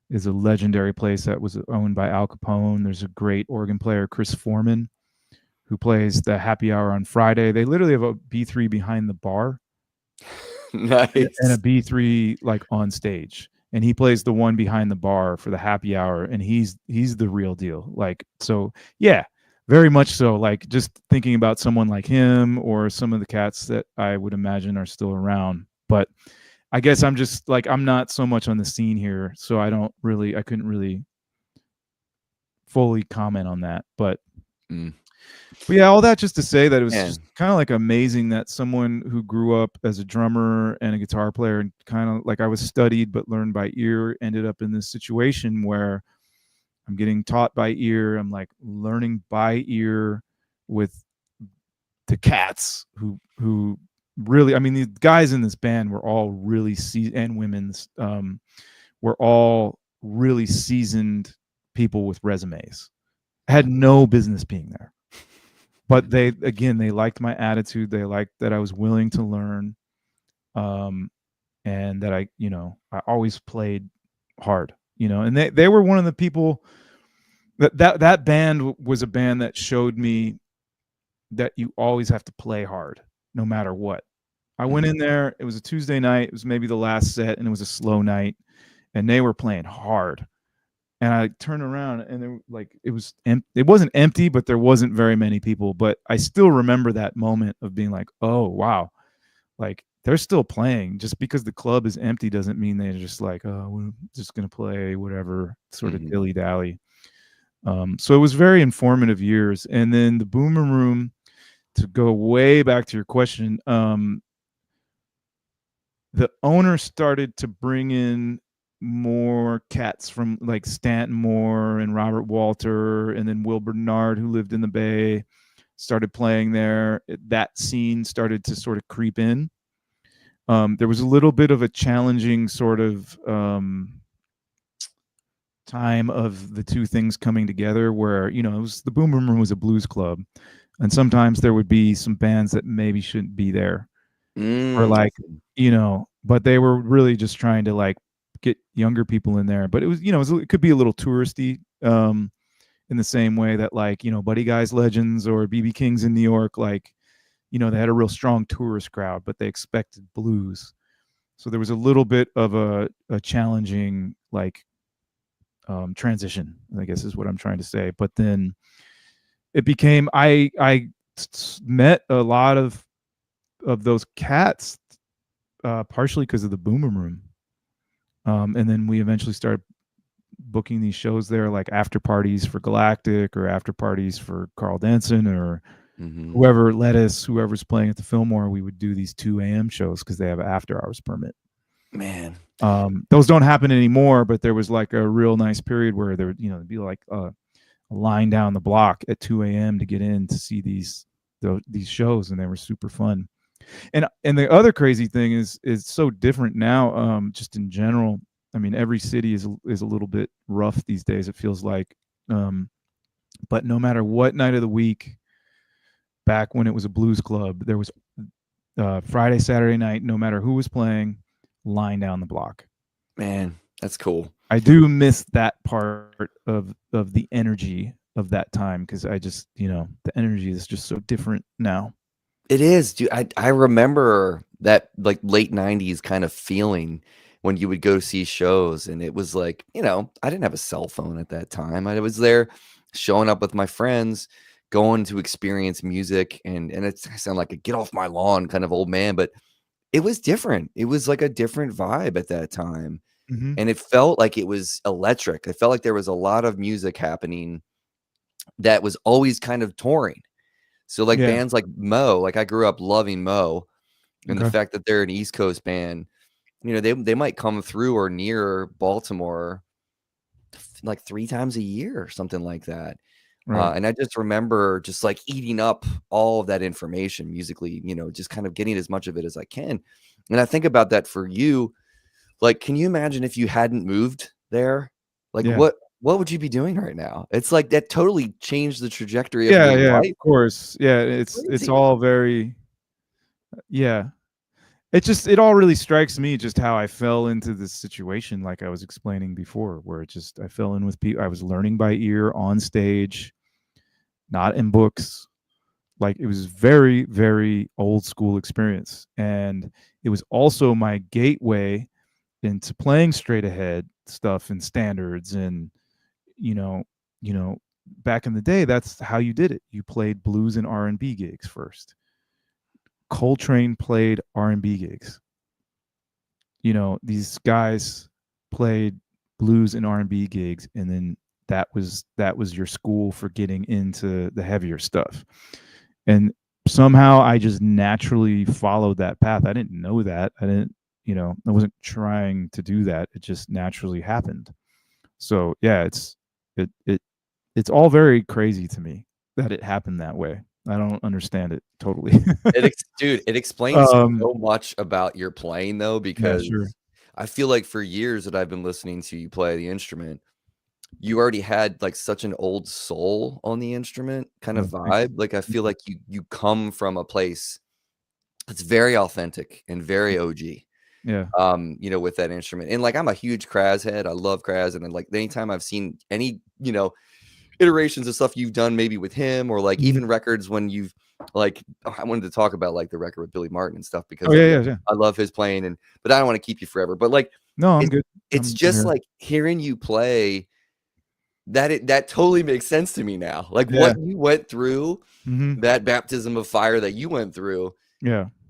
is a legendary place that was owned by Al Capone. There's a great organ player, Chris Foreman, who plays the happy hour on Friday. They literally have a B3 behind the bar and a Nice. B3 like on stage. And he plays the one behind the bar for the happy hour, and he's the real deal. Like, so yeah, very much so. Like, just thinking about someone like him or some of the cats that I would imagine are still around. But I guess I'm just like, I'm not so much on the scene here, so I couldn't really fully comment on that. But yeah, all that just to say that it was just kind of like amazing that someone who grew up as a drummer and a guitar player, and kind of like I was studied but learned by ear, ended up in this situation where I'm getting taught by ear. I'm like learning by ear with the cats who really, I mean, the guys in this band were all really and women's were all really seasoned people with resumes. Had no business being there. But they liked my attitude. They liked that I was willing to learn, and that I always played hard, and they were one of the people that band was a band that showed me that you always have to play hard no matter what. I went in there, it was a Tuesday night, it was maybe the last set, and it was a slow night, and they were playing hard. And I turned around, and there, like, it wasn't empty, but there wasn't very many people. But I still remember that moment of being like, oh wow, like, they're still playing. Just because the club is empty doesn't mean they're just like, oh, we're just gonna play whatever, sort of dilly dally. So it was very informative years. And then the Boomer Room, to go way back to your question, the owner started to bring in more cats from like Stanton Moore and Robert Walter, and then Will Bernard, who lived in the Bay, started playing there. That scene started to sort of creep in. There was a little bit of a challenging sort of time of the two things coming together, where it was the Boom Boom Room was a blues club, and sometimes there would be some bands that maybe shouldn't be there, or like but they were really just trying to like get younger people in there. But it was it could be a little touristy, in the same way that like Buddy Guy's Legends or BB King's in New York, like they had a real strong tourist crowd, but they expected blues. So there was a little bit of a challenging like transition, I guess is what I'm trying to say. But then it became I met a lot of those cats, partially because of the Boom Boom Room, and then we eventually started booking these shows there, like after parties for Galactic or after parties for Carl Denson or whoever Lettuce, whoever's playing at the Fillmore. We would do these 2 a.m. shows because they have an after hours permit. Man, those don't happen anymore, but there was like a real nice period where there would it'd be like a line down the block at 2 a.m. to get in to see these shows, and they were super fun. And the other crazy thing is so different now, just in general. I mean, every city is a little bit rough these days, it feels like. But no matter what night of the week, back when it was a blues club, there was Friday, Saturday night, no matter who was playing, line down the block. Man, that's cool. I do miss that part of the energy of that time, because I just, the energy is just so different now. It is, dude. I remember that like late 90s kind of feeling when you would go see shows, and it was like, I didn't have a cell phone at that time. I was there showing up with my friends, going to experience music, and I sound like a get off my lawn kind of old man, but it was different. It was like a different vibe at that time. And it felt like it was electric. I felt like there was a lot of music happening that was always kind of touring. So like bands like Mo, like I grew up loving Mo, and the fact that they're an East Coast band, they might come through or near Baltimore like 3 times a year or something like that. Right. And I just remember just like eating up all of that information musically, just kind of getting as much of it as I can. And I think about that for you. Like, can you imagine if you hadn't moved there? Like, what would you be doing right now? It's like that totally changed the trajectory of your life. Of course. Yeah, it's all very it all really strikes me just how I fell into this situation, like I was explaining before, where I fell in with people. I was learning by ear on stage, not in books. Like, it was very, very old school experience. And it was also my gateway into playing straight ahead stuff and standards. And, back in the day, that's how you did it. You played blues and R&B gigs first. Coltrane played R&B gigs. These guys played blues and R&B gigs, and then that was your school for getting into the heavier stuff. And somehow I just naturally followed that path. I didn't know that. I wasn't trying to do that. It just naturally happened. So yeah, it's all very crazy to me that it happened that way. I don't understand it totally. Dude, it explains so much about your playing, though, because I feel like for years that I've been listening to you play the instrument, you already had like such an old soul on the instrument kind of vibe. Like, I feel like you come from a place that's very authentic and very OG. Yeah. With that instrument. And like, I'm a huge Kraz head. I love Kraz. And then like anytime I've seen any, iterations of stuff you've done maybe with him, or like even records when you've like, I wanted to talk about like the record with Billy Martin and stuff, because I love his playing, but I don't want to keep you forever. But like, no, I'm good. It's just like hearing you play that totally makes sense to me now. Like what you went through, that baptism of fire that you went through,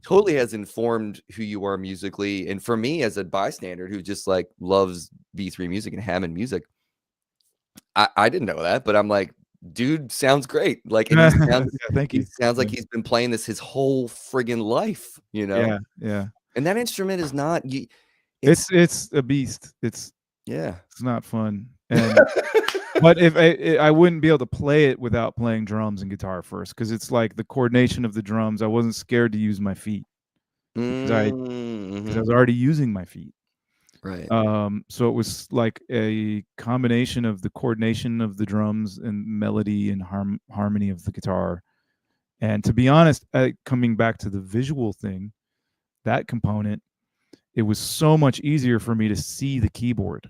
totally has informed who you are musically. And for me, as a bystander who just like loves B3 music and Hammond music, I didn't know that, but I'm like, dude sounds great. Like, and he sounds, thank you. He sounds like he's been playing this his whole friggin' life, Yeah. And that instrument is not. It's a beast. It's Yeah. It's not fun. And but if I wouldn't be able to play it without playing drums and guitar first, because it's like the coordination of the drums. I wasn't scared to use my feet because I Mm-hmm. was already using my feet. Right. So it was like a combination of the coordination of the drums and melody and harmony of the guitar. And to be honest, coming back to the visual thing, that component, it was so much easier for me to see the keyboard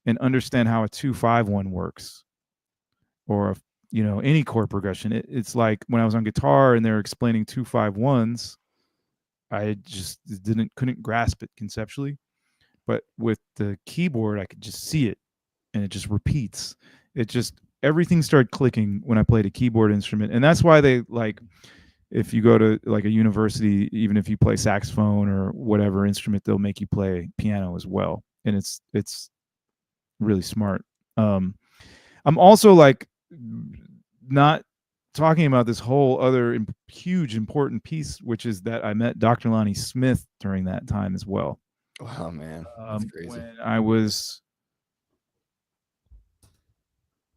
and understand how a 2-5-1 works, or any chord progression. It's like when I was on guitar and they're explaining 2-5-1s, I just couldn't grasp it conceptually. But with the keyboard, I could just see it, and it just repeats. It just everything started clicking when I played a keyboard instrument, and that's why they like. If you go to like a university, even if you play saxophone or whatever instrument, they'll make you play piano as well, and it's really smart. I'm also like not talking about this whole other huge important piece, which is that I met Dr. Lonnie Smith during that time as well. Wow, man. That's crazy. When I was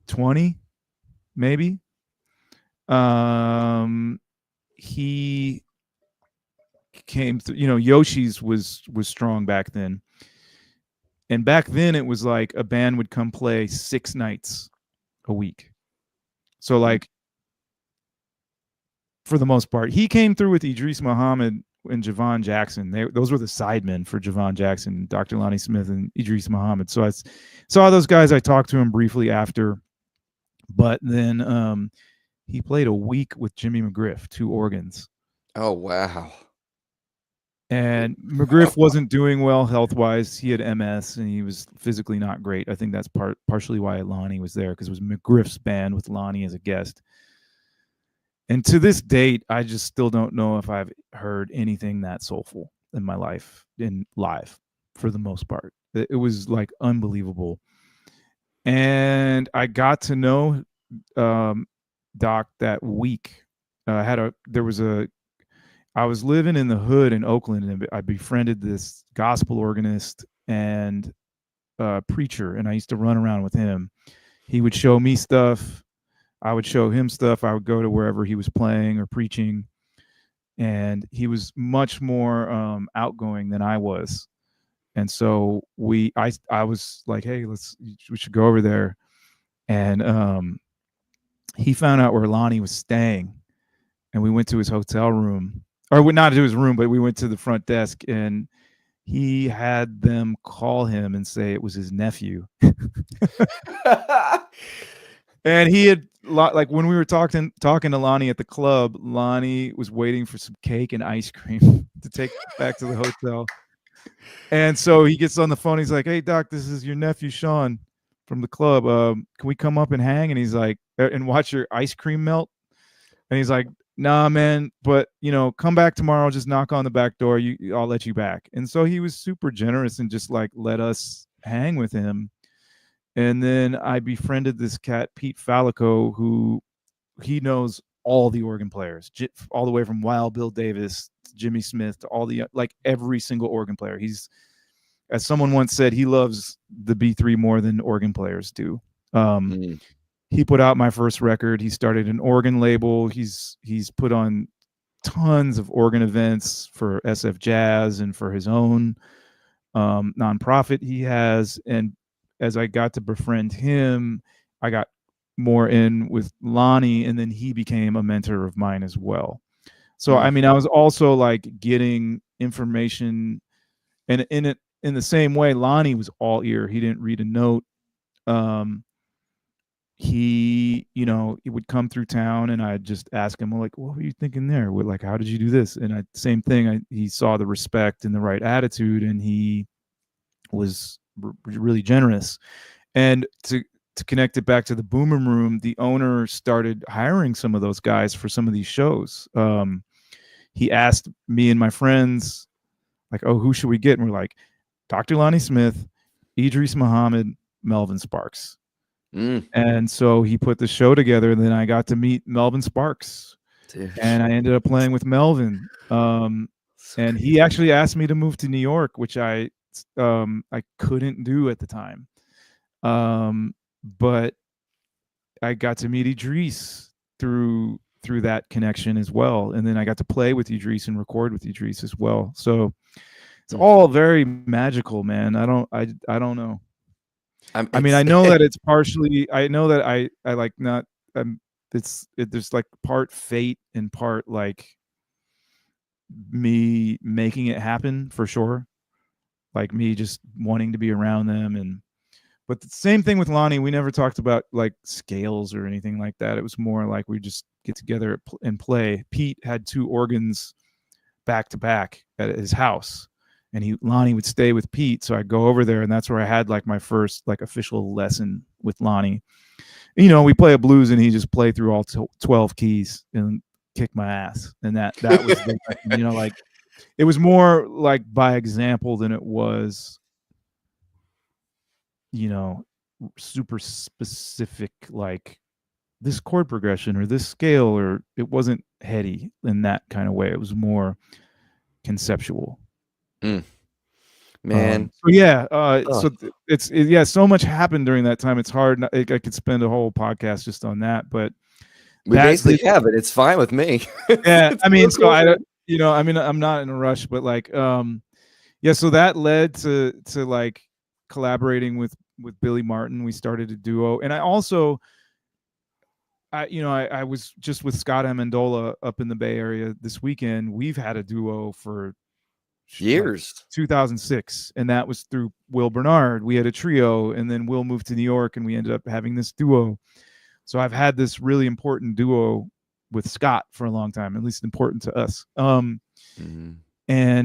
20, maybe. He came through. Yoshi's was strong back then, and back then it was like a band would come play 6 nights a week. So like for the most part, he came through with Idris Muhammad and Javon Jackson. Those were the sidemen for Javon Jackson, Dr. Lonnie Smith, and Idris Muhammad. So I saw those guys. I talked to him briefly after, but then he played a week with Jimmy McGriff, 2 organs. Oh, wow. And McGriff wasn't doing well health-wise. He had MS, and he was physically not great. I think that's partially why Lonnie was there, because it was McGriff's band with Lonnie as a guest. And to this date, I just still don't know if I've heard anything that soulful in my life in live, for the most part. It was like unbelievable. And I got to know Doc that week. I was living in the hood in Oakland, and I befriended this gospel organist and preacher, and I used to run around with him. He would show me stuff. I would show him stuff. I would go to wherever he was playing or preaching, and he was much more outgoing than I was. And so I was like, hey, we should go over there. And he found out where Lonnie was staying, and we went to his hotel room, or not to his room, but we went to the front desk, and he had them call him and say it was his nephew. And he had like when we were talking to Lonnie at the club, Lonnie was waiting for some cake and ice cream to take back to the hotel. And so he gets on the phone. He's like, "Hey, Doc, this is your nephew Sean from the club. Can we come up and hang?" And he's like, "And watch your ice cream melt." And he's like, "Nah, man, but come back tomorrow. Just knock on the back door. I'll let you back." And so he was super generous and just like let us hang with him. And then I befriended this cat, Pete Fallico, who he knows all the organ players, all the way from Wild Bill Davis to Jimmy Smith to all the like every single organ player. He's, as someone once said, he loves the B3 more than organ players do. He put out my first record. He started an organ label. He's put on tons of organ events for SF Jazz and for his own nonprofit he has. And as I got to befriend him, I got more in with Lonnie, and then he became a mentor of mine as well. So I mean, I was also like getting information, and in the same way, Lonnie was all ear. He didn't read a note. He would come through town, and I'd just ask him, like, what were you thinking there? Like, how did you do this? And same thing. He saw the respect and the right attitude, and he was really generous. And to connect it back to the Boomer Room, the owner started hiring some of those guys for some of these shows. He asked me and my friends, like, oh, who should we get? And we're like, Dr. Lonnie Smith, Idris Muhammad, Melvin Sparks. And so he put the show together, and then I got to meet Melvin Sparks. Dude. And I ended up playing with Melvin. And he actually asked me to move to New York, which I couldn't do at the time. But I got to meet Idris through that connection as well, and then I got to play with Idris and record with Idris as well. So it's all very magical, man. I don't know. I mean, I know that it's partially. I know that I like not. There's like part fate and part like me making it happen for sure. Like me just wanting to be around them. And but the same thing with Lonnie. We never talked about like scales or anything like that. It was more like we just get together and play. Pete had 2 organs back to back at his house, and Lonnie would stay with Pete, so I'd go over there, and that's where I had like my first like official lesson with Lonnie. You know, we play a blues, and he just play through all 12 keys and kick my ass, and that was the, you know, like it was more like by example than it was, you know, super specific like this chord progression or this scale, or it wasn't heady in that kind of way. It was more conceptual. Man. So yeah, yeah, so much happened during that time. It's hard. I could spend a whole podcast just on that, but we basically have it. It's fine with me. Yeah, I mean, so I don't, you know, I mean, I'm not in a rush, but like, yeah, so that led to like collaborating with Billy Martin. We started a duo, and I also, I was just with Scott Amendola up in the Bay Area this weekend. We've had a duo for years, like 2006, and that was through Will Bernard. We had a trio, and then Will moved to New York, and we ended up having this duo. So I've had this really important duo with Scott for a long time, at least important to us. And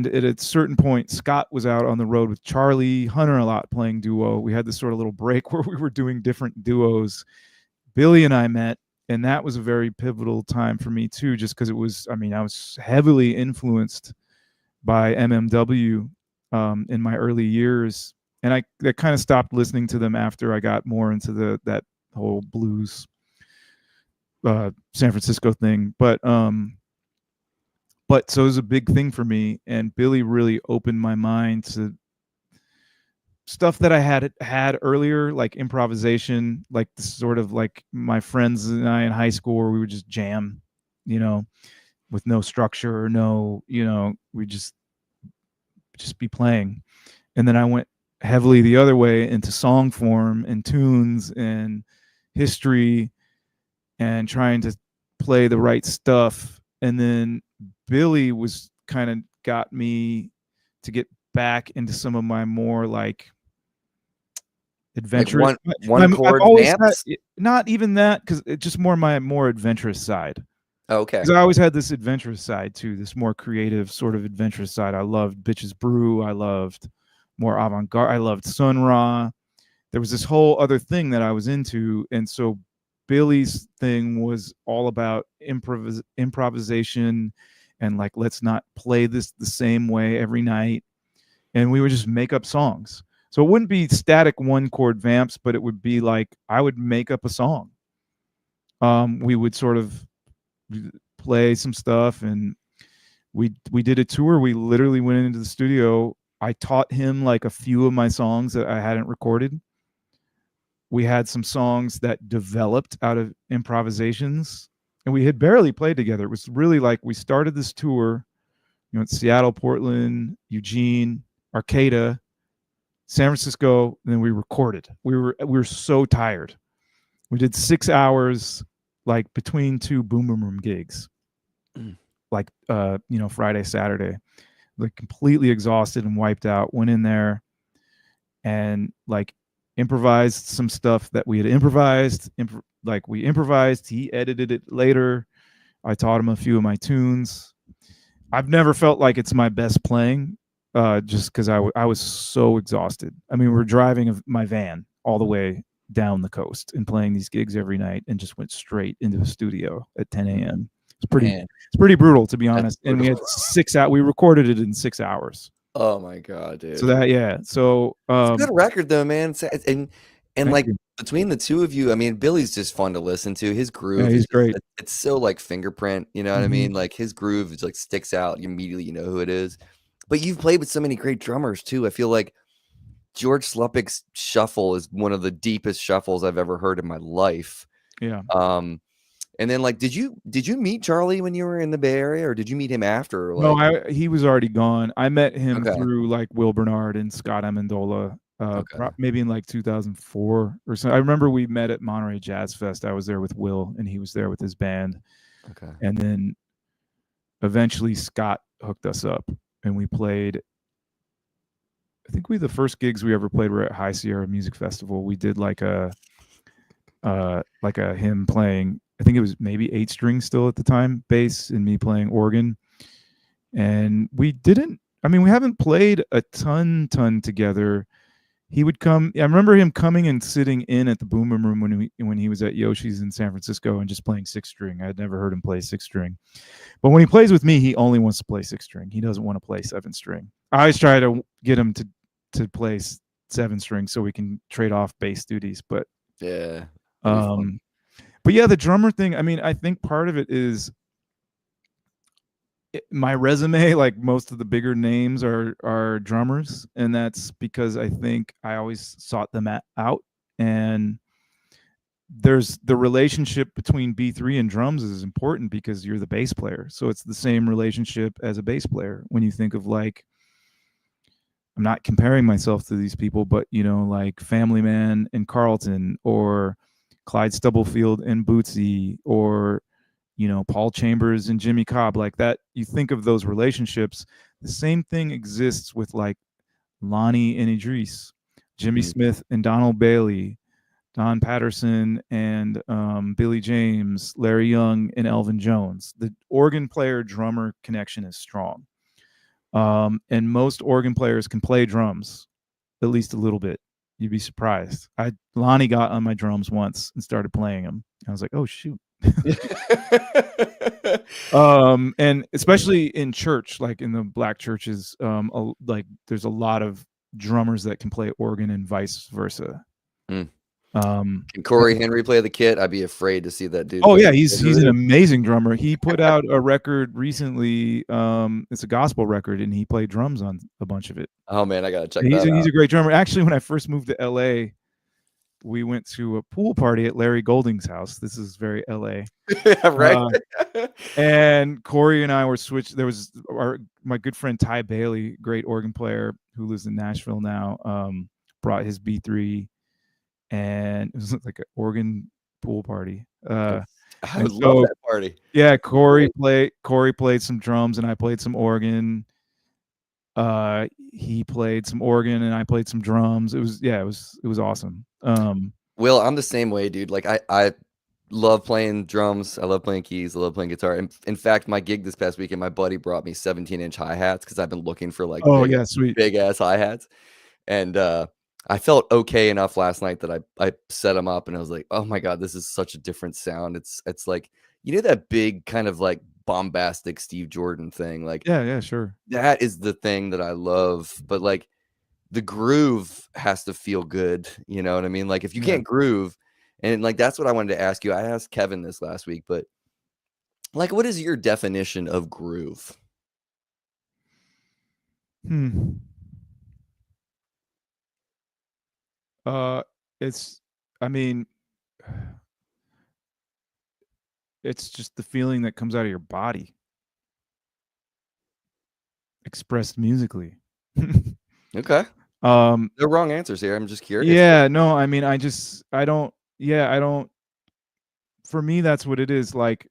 at a certain point, Scott was out on the road with Charlie Hunter a lot playing duo. We had this sort of little break where we were doing different duos. Billy and I met, and that was a very pivotal time for me too, just because it was, I mean, I was heavily influenced by MMW in my early years. And I kind of stopped listening to them after I got more into that whole blues San Francisco thing. But so it was a big thing for me, and Billy really opened my mind to stuff that I had earlier, like improvisation, like sort of like my friends and I in high school where we would just jam, you know, with no structure or no, you know, we just be playing. And then I went heavily the other way into song form and tunes and history and trying to play the right stuff. And then Billy was kind of got me to get back into some of my more like adventurous, like one chord vamps? Not even that, because it's just my more adventurous side. Okay. Because I always had this adventurous side too, this more creative sort of adventurous side. I loved Bitches Brew. I loved more avant-garde. I loved Sun Ra. There was this whole other thing that I was into, and so Billy's thing was all about improvisation and like, let's not play this the same way every night. And we would just make up songs. So it wouldn't be static one chord vamps, but it would be like, I would make up a song. We would sort of play some stuff, and we did a tour. We literally went into the studio. I taught him like a few of my songs that I hadn't recorded. We had some songs that developed out of improvisations, and we had barely played together. It was really like we started this tour, you know, in Seattle, Portland, Eugene, Arcata, San Francisco, and then we recorded. We were so tired. We did 6 hours, like between 2 Boom Boom Room gigs, like you know, Friday, Saturday, like completely exhausted and wiped out. Went in there and like improvised some stuff that we had improvised. Like we improvised, he edited it later. I taught him a few of my tunes. I've never felt like it's my best playing, just because I was so exhausted. I mean, we're driving my van all the way down the coast and playing these gigs every night, and just went straight into the studio at 10 a.m. It's pretty brutal, to be honest. And we had 6 hours. We recorded it in 6 hours. Oh my god, dude! So that, yeah. So it's a good record though, man. And like you. between the two of you, I mean, Billy's just fun to listen to. His groove, he's great. It's so like fingerprint. You know what I mean? Like his groove is like sticks out. You immediately know who it is. But you've played with so many great drummers too. I feel like George Slupik's shuffle is one of the deepest shuffles I've ever heard in my life. Yeah. And then like, did you meet Charlie when you were in the Bay Area, or did you meet him after? No, Like, he was already gone. I met him okay, through like Will Bernard and Scott Amendola, okay, maybe in like 2004 or so. I remember we met at Monterey Jazz Fest. I was there with Will, and he was there with his band. okay. And then eventually Scott hooked us up, and we played. I think the first gigs we ever played were at High Sierra Music Festival. We did like a him playing. I think it was maybe 8-string still at the time, bass, and me playing organ. And we didn't. I mean, we haven't played a ton together. He would come. I remember him coming and sitting in at the Boom Boom Room when he was at Yoshi's in San Francisco and just playing 6-string. I had never heard him play 6-string. But when he plays with me, he only wants to play 6-string. He doesn't want to play 7-string. I always try to get him to play 7-string so we can trade off bass duties. But Yeah. but yeah, the drummer thing. I mean, I think part of it is my resume. Like most of the bigger names are drummers, and that's because I think I always sought them out. And there's the relationship between B3 and drums is important because you're the bass player. So it's the same relationship as a bass player. When you think of like, I'm not comparing myself to these people, but you know, like Family Man and Carlton, or Clyde Stubblefield and Bootsy, or you know, Paul Chambers and Jimmy Cobb, like that. You think of those relationships. The same thing exists with like Lonnie and Idris, Jimmy Smith and Donald Bailey, Don Patterson and Billy James, Larry Young and Elvin Jones. The organ player drummer connection is strong. And most organ players can play drums, at least a little bit. You'd be surprised. Lonnie got on my drums once and started playing them. I was like, oh shoot. And especially in church, like in the black churches, like there's a lot of drummers that can play organ and vice versa. Can Corey Henry play the kit? I'd be afraid to see that dude. Oh yeah, he's an amazing drummer. He put out a record recently. It's a gospel record, and he played drums on a bunch of it. Oh man, I gotta check that out. He's a great drummer. Actually, when I first moved to LA, we went to a pool party at Larry Golding's house. This is very LA. Yeah, right. And Corey and I were switched. There was my good friend Ty Bailey, great organ player who lives in Nashville now, brought his B3, and it was like an organ pool party. I would love that party. Yeah, Corey played some drums and I played some organ. He played some organ and I played some drums. It was awesome. Will, I'm the same way, dude. Like I love playing drums. I love playing keys. I love playing guitar. And in fact, my gig this past weekend, my buddy brought me 17-inch hi-hats because I've been looking for like big ass hi-hats. And I felt okay enough last night that I set them up and I was like, oh my God, this is such a different sound. It's like, you know, that big kind of like bombastic Steve Jordan thing. Like, yeah, sure. That is the thing that I love. But like the groove has to feel good. You know what I mean? Like if you can't groove, and like that's what I wanted to ask you. I asked Kevin this last week, but like, what is your definition of groove? It's just the feeling that comes out of your body expressed musically. Okay. No wrong answers here. I'm just curious. Yeah, no, I mean, I don't, for me, that's what it is. Like,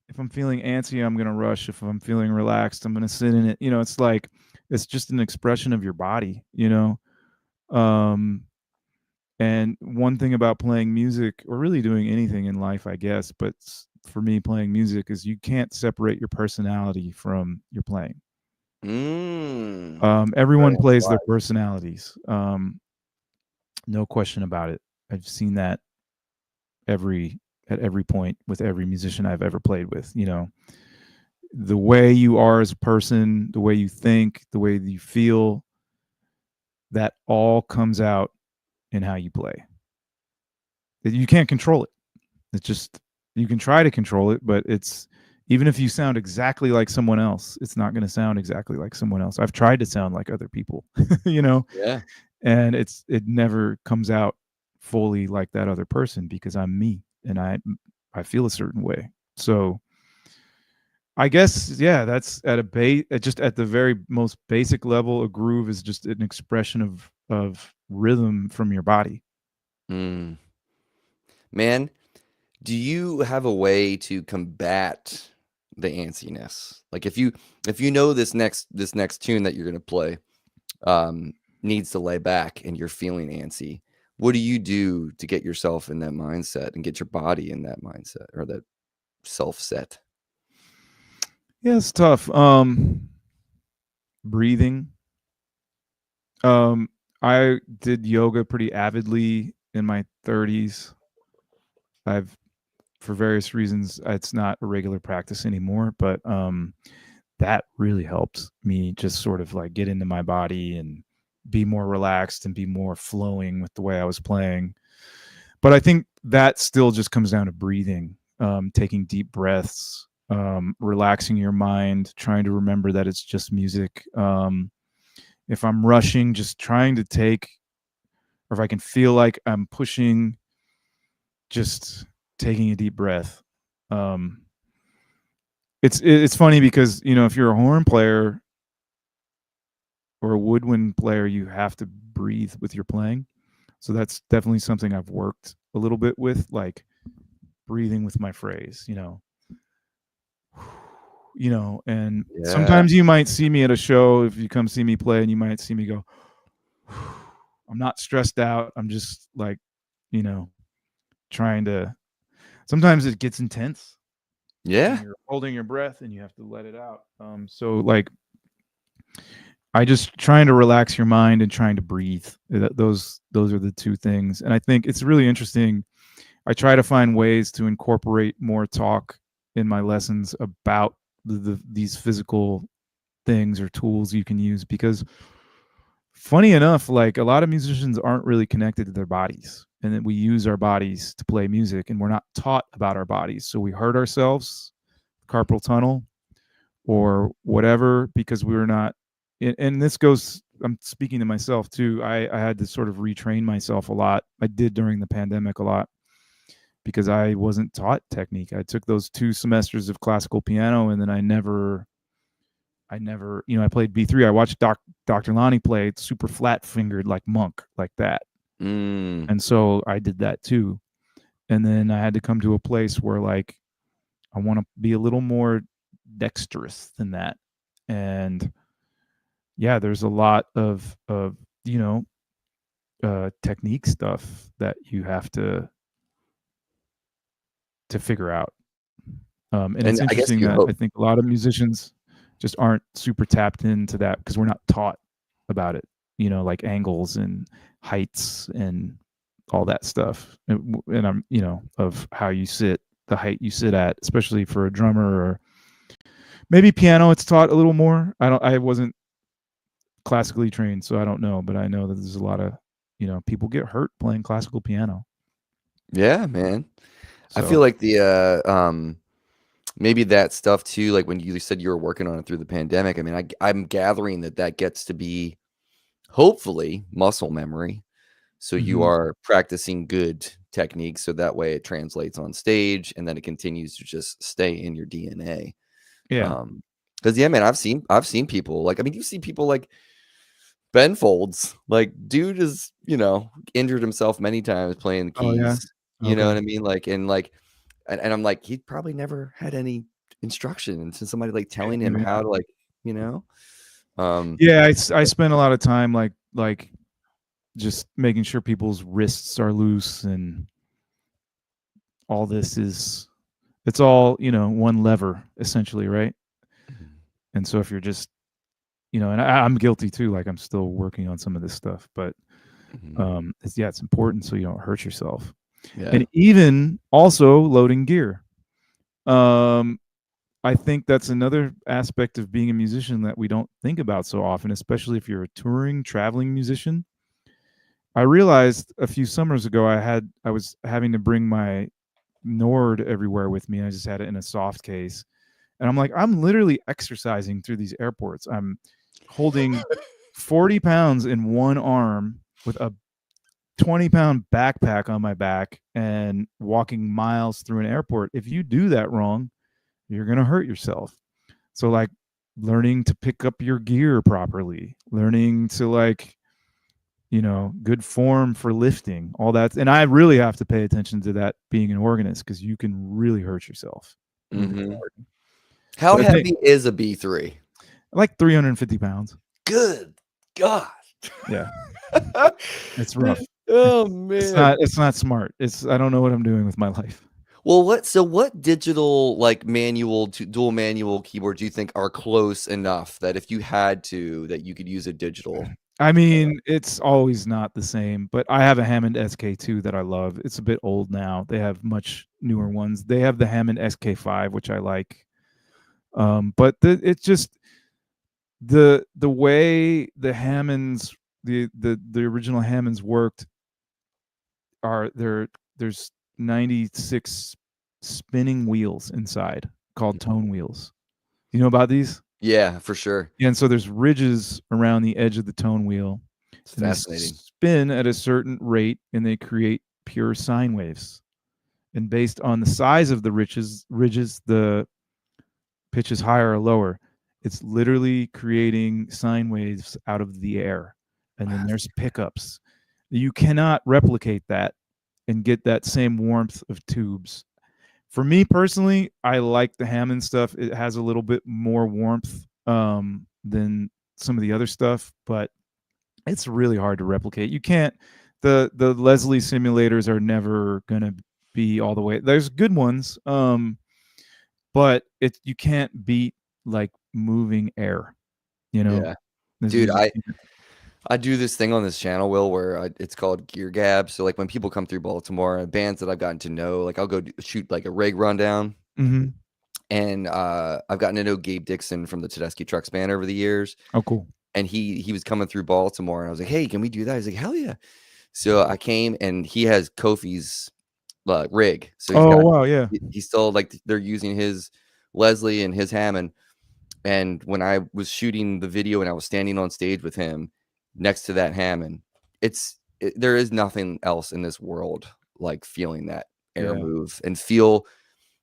if I'm feeling antsy, I'm going to rush. If I'm feeling relaxed, I'm going to sit in it. You know, it's like, it's just an expression of your body, you know? And one thing about playing music, or really doing anything in life, I guess, but for me, playing music is you can't separate your personality from your playing. Everyone plays their personalities. No question about it. I've seen that at every point with every musician I've ever played with. You know, the way you are as a person, the way you think, the way you feel, that all comes out in how you play. You can't control it. It's just, you can try to control it, but it's, even if you sound exactly like someone else, it's not going to sound exactly like someone else. I've tried to sound like other people, you know? Yeah. and it never comes out fully like that other person because I'm me and I feel a certain way. So I guess yeah, that's at a just at the very most basic level. A groove is just an expression of rhythm from your body. Mm. Man, do you have a way to combat the antsiness? Like if you know this next tune that you're gonna play needs to lay back and you're feeling antsy, what do you do to get yourself in that mindset and get your body in that mindset or that self set? Yeah, it's tough. Breathing. Um, I did yoga pretty avidly in my 30s. I've, for various reasons, it's not a regular practice anymore, but that really helped me just sort of like get into my body and be more relaxed and be more flowing with the way I was playing. But I think that still just comes down to breathing, taking deep breaths, relaxing your mind, trying to remember that it's just music. If I'm rushing, just trying to take, or if I can feel like I'm pushing, just taking a deep breath. Um, it's funny because if you're a horn player or a woodwind player, you have to breathe with your playing. So that's definitely something I've worked a little bit with, like breathing with my phrase. And Yeah. sometimes you might see me at a show if you come see me play, and you might see me go, I'm not stressed out. I'm just like, you know, trying to. Sometimes it gets intense Yeah. and you're holding your breath and you have to let it out. So like I just trying to relax your mind and trying to breathe. Those are the two things. And I think it's really interesting. I try to find ways to incorporate more talk in my lessons about these physical things or tools you can use, because funny enough, like a lot of musicians aren't really connected to their bodies, and that we use our bodies to play music and we're not taught about our bodies. So we hurt ourselves, carpal tunnel or whatever, because we were not. And this goes, I'm speaking to myself too. I had to sort of retrain myself a lot. I did during the pandemic a lot because I wasn't taught technique. I took those 2 semesters of classical piano and then I never, I played B3. I watched Dr. Lonnie play super flat fingered like Monk, like that. Mm. And so I did that too. And then I had to come to a place where like I want to be a little more dexterous than that. And yeah, there's a lot of technique stuff that you have to figure out. And it's And I guess interesting you that hope. I think a lot of musicians just aren't super tapped into that because we're not taught about it, like angles and heights and all that stuff. And I'm, of how you sit, the height you sit at, especially for a drummer, or maybe piano, it's taught a little more. I wasn't classically trained, so I don't know, but I know that there's a lot of, people get hurt playing classical piano. Yeah, man. I feel So, like the maybe that stuff too, like when you said you were working on it through the pandemic. I mean, I'm gathering that gets to be hopefully muscle memory. So you mhm. are practicing good techniques so that way it translates on stage and then it continues to just stay in your DNA. Yeah. Because yeah, man, I've seen people like, I mean, you see people like Ben Folds, like dude is, injured himself many times playing the Oh, yeah? keys. You know Okay. what I mean? And I'm like, he probably never had any instruction and somebody like Yeah, telling him maybe how not. to like, you know. Um, Yeah, I spent a lot of time, like, just making sure people's wrists are loose, and all this is it's all, one lever essentially, right? And so if you're just, and I'm guilty too, like I'm still working on some of this stuff, but mhm. it's important so you don't hurt yourself. Yeah. And even also loading gear. Um, I think that's another aspect of being a musician that we don't think about so often, especially if you're a touring, traveling musician. I realized a few summers ago I was having to bring my Nord everywhere with me. I just had it in a soft case. And I'm like, I'm literally exercising through these airports. I'm holding 40 pounds in one arm with a 20-pound backpack on my back and walking miles through an airport. If you do that wrong, you're going to hurt yourself. So like learning to pick up your gear properly, learning to like, good form for lifting, all that. And I really have to pay attention to that being an organist because you can really hurt yourself. Really hard. How But I think heavy is a B3? like 350 pounds. Good God. Yeah. It's rough. Oh man. It's not smart. I don't know what I'm doing with my life. Well, what digital like manual to dual manual keyboard do you think are close enough that if you had to, that you could use a digital? I mean, it's always not the same, but I have a Hammond SK2 that I love. It's a bit old now. They have much newer ones. They have the Hammond SK5, which I like. But it's just the way the Hammonds, the original Hammonds worked there's 96 spinning wheels inside called tone wheels. You know about these? Yeah, for sure. Yeah, and so there's ridges around the edge of the tone wheel. It's And they fascinating. spin at a certain rate and they create pure sine waves. And based on the size of the ridges, the pitch is higher or lower. It's literally creating sine waves out of the air. And then there's pickups. You cannot replicate that and get that same warmth of tubes. For me personally, I like the Hammond stuff. It has a little bit more warmth than some of the other stuff, but it's really hard to replicate. You can't. The Leslie simulators are never gonna be all the way. There's good ones, but you can't beat like moving air. Yeah, dude, I do this thing on this channel, Will, where it's called Gear Gab. So like when people come through Baltimore, bands that I've gotten to know, like I'll go shoot like a rig rundown. Mm-hmm. And I've gotten to know Gabe Dixon from the Tedeschi Trucks band over the years. Oh, cool. And he was coming through Baltimore, and I was like, "Hey, can we do that?" He's like, "Hell yeah!" So I came, and he has Kofi's rig. So Wow, yeah. He's still like they're using his Leslie and his Hammond. And when I was shooting the video and I was standing on stage with him next to that Hammond, there is nothing else in this world like feeling that air move and feel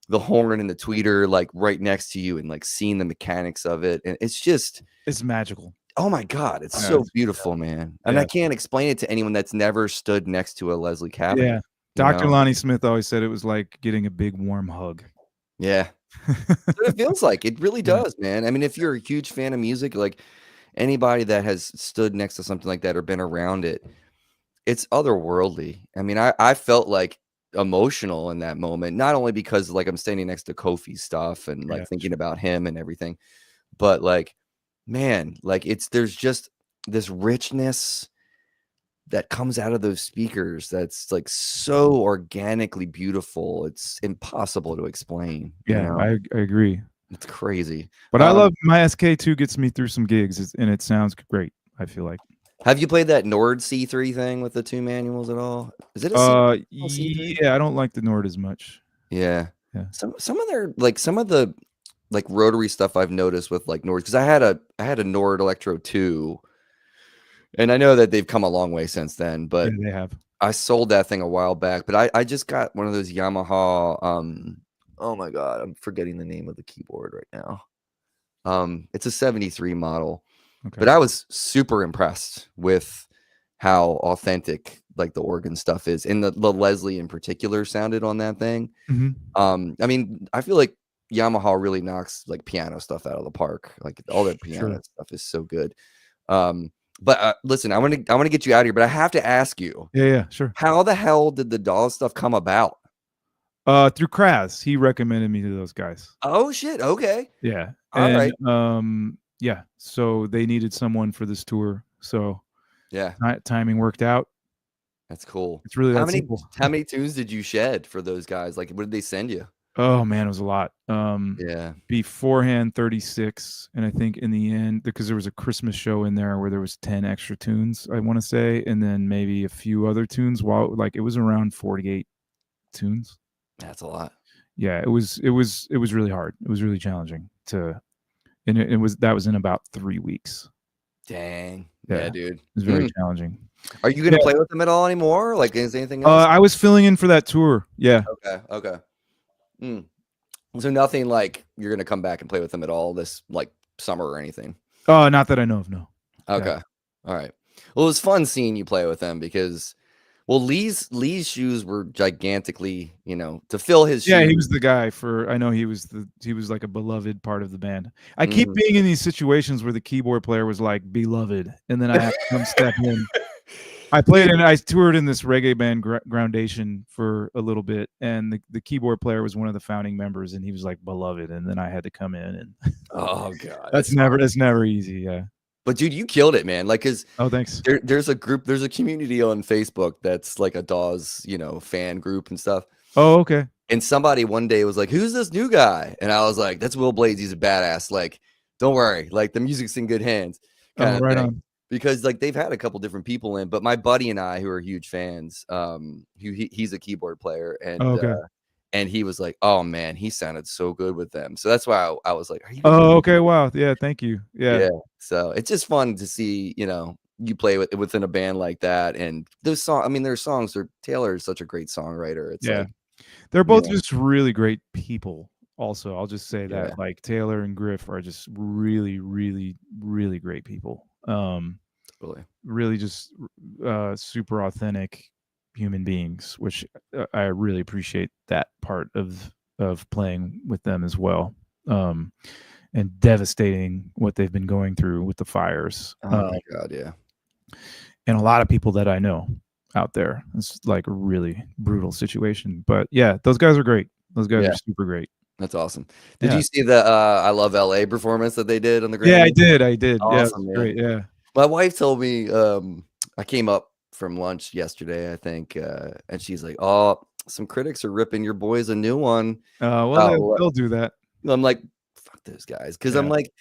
the horn and the tweeter like right next to you and like seeing the mechanics of it. And it's magical. Oh my God, it's so beautiful, man. And I can't explain it to anyone that's never stood next to a Leslie cabin. Yeah. Dr. Lonnie Smith always said it was like getting a big warm hug. Yeah. That's what it feels like. It really does, man. I mean, if you're a huge fan of music, like anybody that has stood next to something like that or been around it, it's otherworldly. I mean, I felt like emotional in that moment, not only because like I'm standing next to Kofi's stuff and like thinking about him and everything, but like, man, like there's just this richness that comes out of those speakers that's like so organically beautiful. It's impossible to explain. Yeah, I agree. It's crazy. But I love my SK2 gets me through some gigs and it sounds great, I feel like. Have you played that Nord C3 thing with the two manuals at all? Is it a C3? Yeah, I don't like the Nord as much. Yeah. Some of the like rotary stuff I've noticed with like Nord, because I had a Nord Electro 2, and I know that they've come a long way since then, but they have. I sold that thing a while back, but I just got one of those Yamaha oh my God, I'm forgetting the name of the keyboard right now. It's a 73 model. Okay. But I was super impressed with how authentic like the organ stuff is, and the Leslie in particular sounded on that thing. Mm-hmm. I mean, I feel like Yamaha really knocks like piano stuff out of the park. Like all their piano stuff is so good. But listen, I want to get you out of here, but I have to ask you. Yeah, sure. How the hell did the DAW stuff come about? Through Kraz. He recommended me to those guys. Oh shit. Okay. Yeah. All right. Yeah. So they needed someone for this tour. So yeah, timing worked out. That's cool. It's really simple. How many tunes did you shed for those guys? Like, what did they send you? Oh man, it was a lot. Beforehand 36, and I think in the end, because there was a Christmas show in there where there was 10 extra tunes, I want to say, and then maybe a few other tunes. While like it was around 48 tunes. That's a lot. Yeah, it was really hard. It was really challenging and that was in about 3 weeks. Dang. Yeah, Yeah, it dude. was very challenging. Are you gonna Yeah, play with them at all anymore? Like, is anything else? I was filling in for that tour. Yeah. Okay. Okay. Mm. So nothing like you're gonna come back and play with them at all this like summer or anything. Oh, not that I know of. No. Yeah. Okay. All right. Well, it was fun seeing you play with them because, well, Lee's shoes were gigantically, to fill his Yeah, shoes. he was the guy for. I know he was like a beloved part of the band. I keep Mhm. being in these situations where the keyboard player was like beloved, and then I have to come step in. I toured in this reggae band Groundation for a little bit, and the keyboard player was one of the founding members, and he was like beloved, and then I had to come in, and Oh god, that's never easy. Yeah. but dude, you killed it, man. Like, cause Oh, thanks. there's a community on Facebook that's like a Dawes, fan group and stuff. Oh, okay. And somebody one day was like, "Who's this new guy?" And I was like, "That's Wil Blades. He's a badass. Like, don't worry. Like, the music's in good hands." Kind Oh, of right thing. on. Because like they've had a couple different people in, but my buddy and I, who are huge fans, he's a keyboard player, Oh, okay. and he was like, "Oh man, he sounded so good with them." So that's why I was like, "Are you?" Oh, okay. Wow. Yeah. Thank you. Yeah. Yeah. So it's just fun to see, you play within a band like that, and those songs. I mean, their songs. Taylor is such a great songwriter. It's Yeah. like, They're both just really great people. Also, I'll just say yeah, that like Taylor and Griff are just really, really, really great people. totally. Really just super authentic human beings, which I really appreciate that part of playing with them as well. And devastating what they've been going through with the fires. Oh my god, yeah. And a lot of people that I know out there. It's like a really brutal situation. But yeah, those guys are great. Those guys are super great. That's awesome. Did you see the I Love LA performance that they did on the Grammy? Yeah, I did. Awesome, Yeah, man. great. Yeah. My wife told me, I came up from lunch yesterday, I think, and she's like, "Oh, some critics are ripping your boys a new one." Well, they'll do that. I'm like, "Fuck those guys," because I'm like,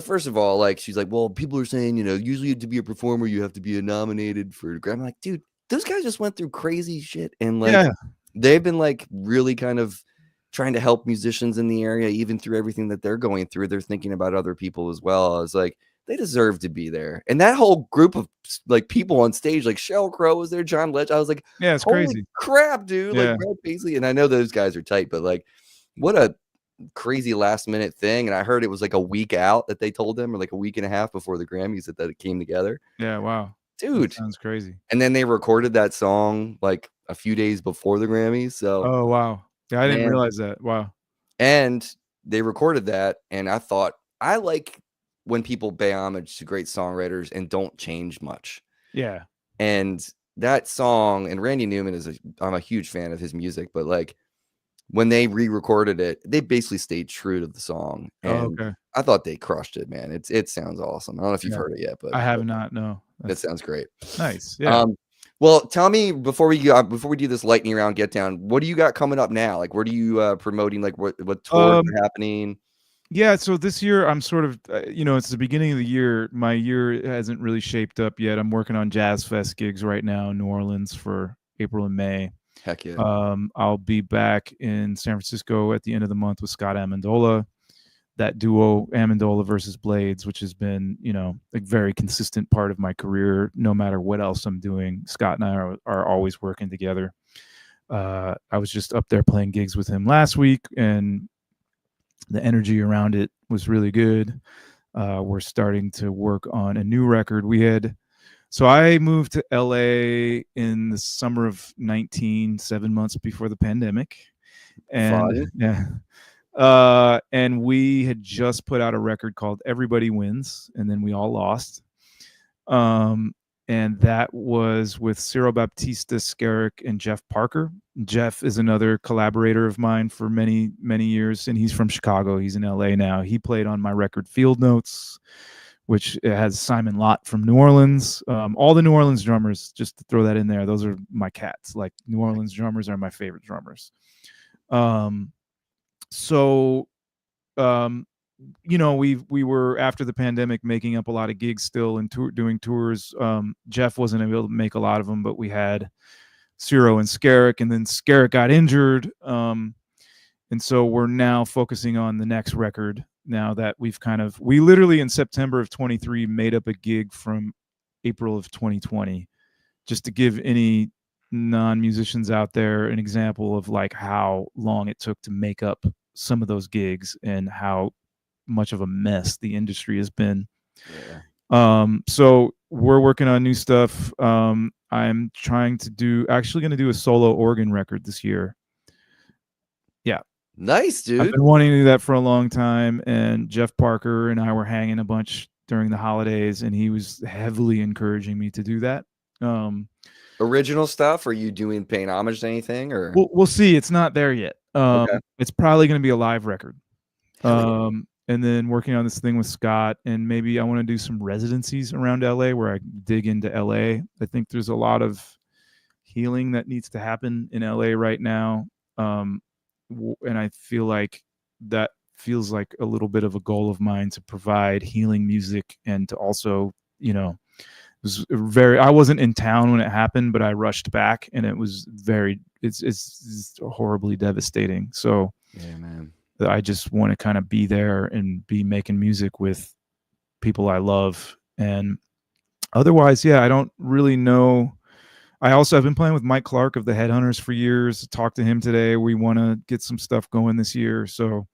first of all, like she's like, "Well, people are saying, usually to be a performer, you have to be nominated for a Grammy." I'm like, dude, those guys just went through crazy shit, and like they've been like really kind of trying to help musicians in the area, even through everything that they're going through. They're thinking about other people as well. I was like, they deserve to be there. And that whole group of like people on stage, like Sheryl Crow was there, John Legend. I was like, yeah, it's holy crazy. crap, dude. Yeah. Like Brad Paisley. And I know those guys are tight, but like, what a crazy last minute thing. And I heard it was like a week out that they told them, or like a week and a half before the Grammys that it came together. Yeah, wow. Dude. That sounds crazy. And then they recorded that song like a few days before the Grammys. So oh wow. Yeah, I didn't realize that. Wow. And they recorded that, and I thought, I like when people pay homage to great songwriters and don't change much. Yeah. And that song, and Randy Newman I'm a huge fan of his music, but like when they re-recorded it, they basically stayed true to the song. And okay. I thought they crushed it, man. It sounds awesome. I don't know if you've heard it yet, but I have not. No. That sounds great. Nice. Yeah. Well, tell me before we do this lightning round get down, what do you got coming up now? Like, what are you promoting? Like, what tours are happening? Yeah, so this year I'm sort of, it's the beginning of the year. My year hasn't really shaped up yet. I'm working on Jazz Fest gigs right now in New Orleans for April and May. Heck yeah. I'll be back in San Francisco at the end of the month with Scott Amendola. That duo, Amendola versus Blades, which has been, a very consistent part of my career. No matter what else I'm doing, Scott and I are always working together. I was just up there playing gigs with him last week, and the energy around it was really good. We're starting to work on a new record. So I moved to LA in the summer of 19, 7 months before the pandemic. And and we had just put out a record called Everybody Wins, and then we all lost. And that was with Cyril Baptista Skerrick and Jeff Parker. Jeff is another collaborator of mine for many, many years, and he's from Chicago. He's in LA now. He played on my record Field Notes, which has Simon Lott from New Orleans. All the New Orleans drummers, just to throw that in there, those are my cats. Like, New Orleans drummers are my favorite drummers. We were, after the pandemic, making up a lot of gigs still and doing tours. Jeff wasn't able to make a lot of them, but we had Ciro and Skerrick, and then Skerrick got injured. And so we're now focusing on the next record now that we literally in September of 23 made up a gig from April of 2020, just to give any non-musicians out there an example of like how long it took to make up some of those gigs and how much of a mess the industry has been. So we're working on new stuff. I'm actually going to do a solo organ record this year. Yeah. Nice, dude. I've been wanting to do that for a long time, and Jeff Parker and I were hanging a bunch during the holidays, and he was heavily encouraging me to do that. Original stuff? Are you paying homage to anything, or we'll see? It's not there yet. Okay. It's probably going to be a live record. Yeah. And then working on this thing with Scott, and maybe I want to do some residencies around LA where I dig into LA. I think there's a lot of healing that needs to happen in LA right now. And I feel like that feels like a little bit of a goal of mine, to provide healing music, and to also, I wasn't in town when it happened, but I rushed back, and it was it's horribly devastating. So yeah, man. I just want to kind of be there and be making music with people I love. And otherwise, yeah, I don't really know. I also have been playing with Mike Clark of the Headhunters for years. Talked to him today. We want to get some stuff going this year. So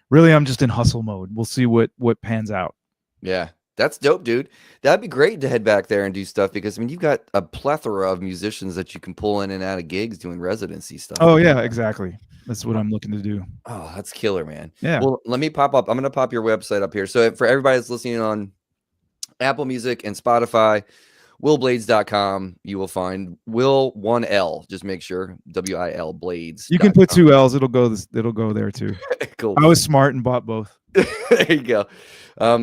really, I'm just in hustle mode. We'll see what pans out. Yeah, that's dope, dude. That'd be great to head back there and do stuff, because I mean, you've got a plethora of musicians that you can pull in and out of gigs doing residency stuff. Oh yeah, exactly. That's what I'm looking to do. Oh, that's killer, man. Yeah. Well, let me pop up. I'm going to pop your website up here. So for everybody that's listening on Apple Music and Spotify, wilblades.com, you will find Wil 1L. Just make sure WIL Blades. You can put 2 L's. It'll go there too. Cool. I was smart and bought both. There you go.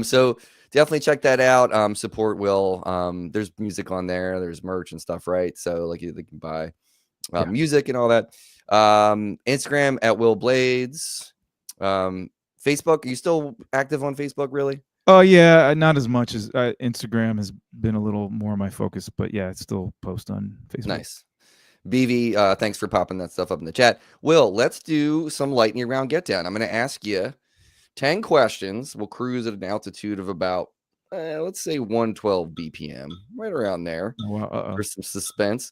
So definitely check that out. Support Wil. There's music on there. There's merch and stuff, right? So like you can buy music and all that. Instagram at Wil Blades. Facebook, are you still active on Facebook, really? Oh yeah, not as much as Instagram has been a little more my focus, but yeah, it's still post on Facebook. Nice. BV, thanks for popping that stuff up in the chat. Wil, let's do some lightning round get down. I'm going to ask you 10 questions. We'll cruise at an altitude of about let's say 112 BPM, right around there. For some suspense.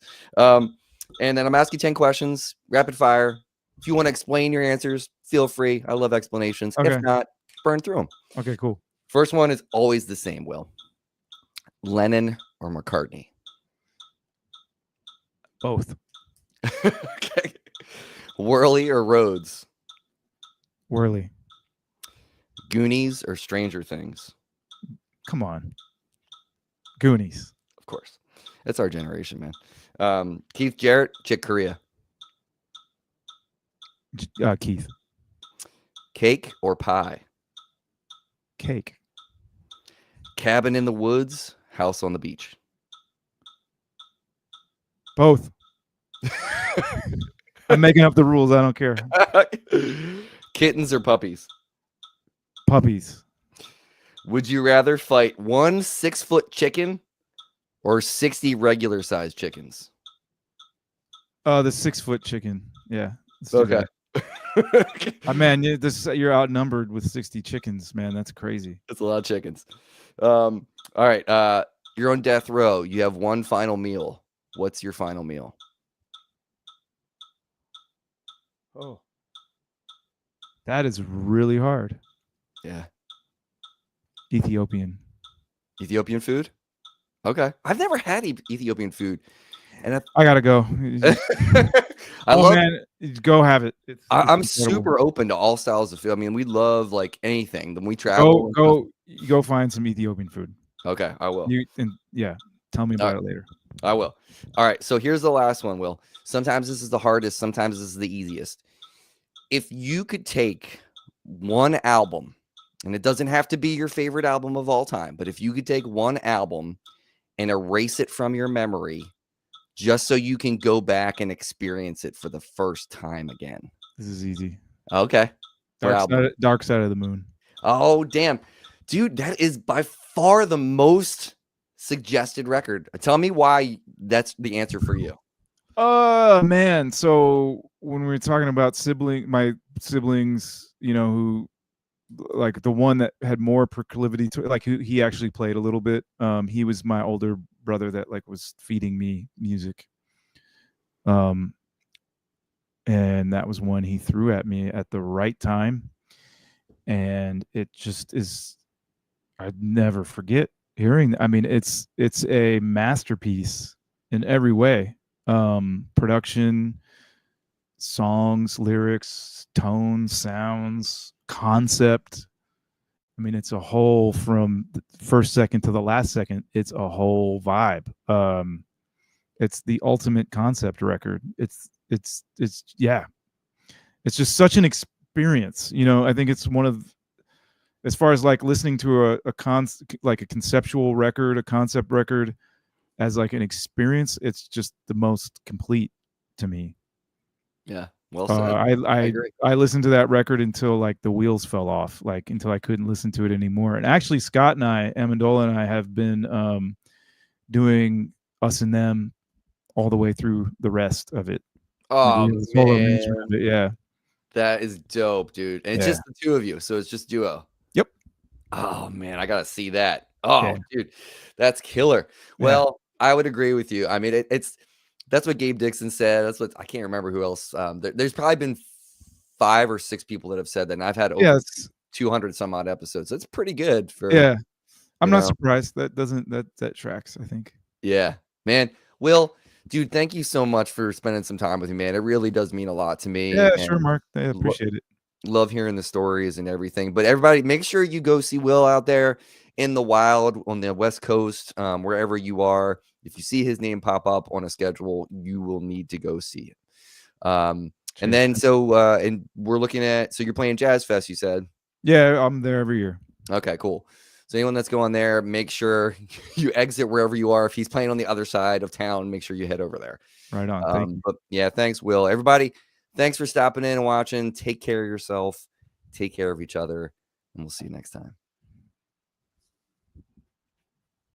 And then I'm asking 10 questions, rapid fire. If you want to explain your answers, feel free. I love explanations. Okay. If not, burn through them. Okay, cool. First one is always the same, Wil. Lennon or McCartney? Both. Okay. Worley or Rhodes? Worley. Goonies or Stranger Things? Come on. Goonies. Of course. That's our generation, man. Keith Jarrett, Chick Corea? Keith. Cake or pie? Cake. Cabin in the woods, house on the beach? Both. I'm making up the rules. I don't care. Kittens or puppies? Puppies. Would you rather fight one 6-foot chicken or 60 regular sized chickens? The 6-foot chicken. Yeah. Okay. Man, you're outnumbered with 60 chickens, man. That's crazy. That's a lot of chickens. All right. You're on death row. You have one final meal. What's your final meal? Oh. That is really hard. Yeah. Ethiopian food? Okay. I've never had Ethiopian food. And I gotta go. Man, go have it. I'm super open to all styles of food. I mean, we love like anything. When we travel, go find some Ethiopian food. Okay, I will. Tell me about it later. I will. All right. So here's the last one, Wil. Sometimes this is the hardest. Sometimes this is the easiest. If you could take one album, and it doesn't have to be your favorite album of all time, but if you could take one album and erase it from your memory, just so you can go back and experience it for the first time again. This is easy. Okay. Dark Side of the Moon. Oh, damn. Dude, that is by far the most suggested record. Tell me why that's the answer for you. Man. So when we were talking about my siblings, who like the one that had more proclivity to, like, he actually played a little bit. He was my older brother that like was feeding me music. And that was one he threw at me at the right time, and it just is, I'd never forget hearing. I mean, it's a masterpiece in every way. Production, songs, lyrics, tone, sounds, concept. I mean, it's a whole, from the first second to the last second, it's a whole vibe. It's the ultimate concept record. It's yeah, it's just such an experience. You know, I think it's one of, as far as like listening to like a conceptual record, a concept record, as like an experience, it's just the most complete to me. Yeah, well said. I agree. I listened to that record until like the wheels fell off, like until I couldn't listen to it anymore. And actually, Scott and I, Amendola and I, have been doing Us and Them all the way through the rest of it. Oh Solo arrangement of man, it, yeah. that is dope, dude. And it's Yeah. just the two of you, so it's just duo. Yep. Oh man, I gotta see that. Oh, Yeah. dude, that's killer. Yeah. Well, I would agree with you. I mean, it's that's what Gabe Dixon said. That's what, I can't remember who else. There's probably been 5 or 6 people that have said that, and I've had over 200 some odd episodes. So it's pretty good for. Yeah. I'm not know. surprised. That tracks, I think. Yeah, man. Will, dude, thank you so much for spending some time with me, man. It really does mean a lot to me. Yeah, and sure, Mark. I appreciate it. love hearing the stories and everything. But everybody, make sure you go see Will out there in the wild on the West Coast, wherever you are. If you see his name pop up on a schedule, you will need to go see it. And then and we're looking at, so you're playing Jazz Fest, you said? Yeah, I'm there every year. Okay, cool. So anyone that's going there, make sure you exit wherever you are. If he's playing on the other side of town, make sure you head over there. Right on. Thank you. But yeah, thanks, Will. Everybody, thanks for stopping in and watching. Take care of yourself. Take care of each other. And we'll see you next time.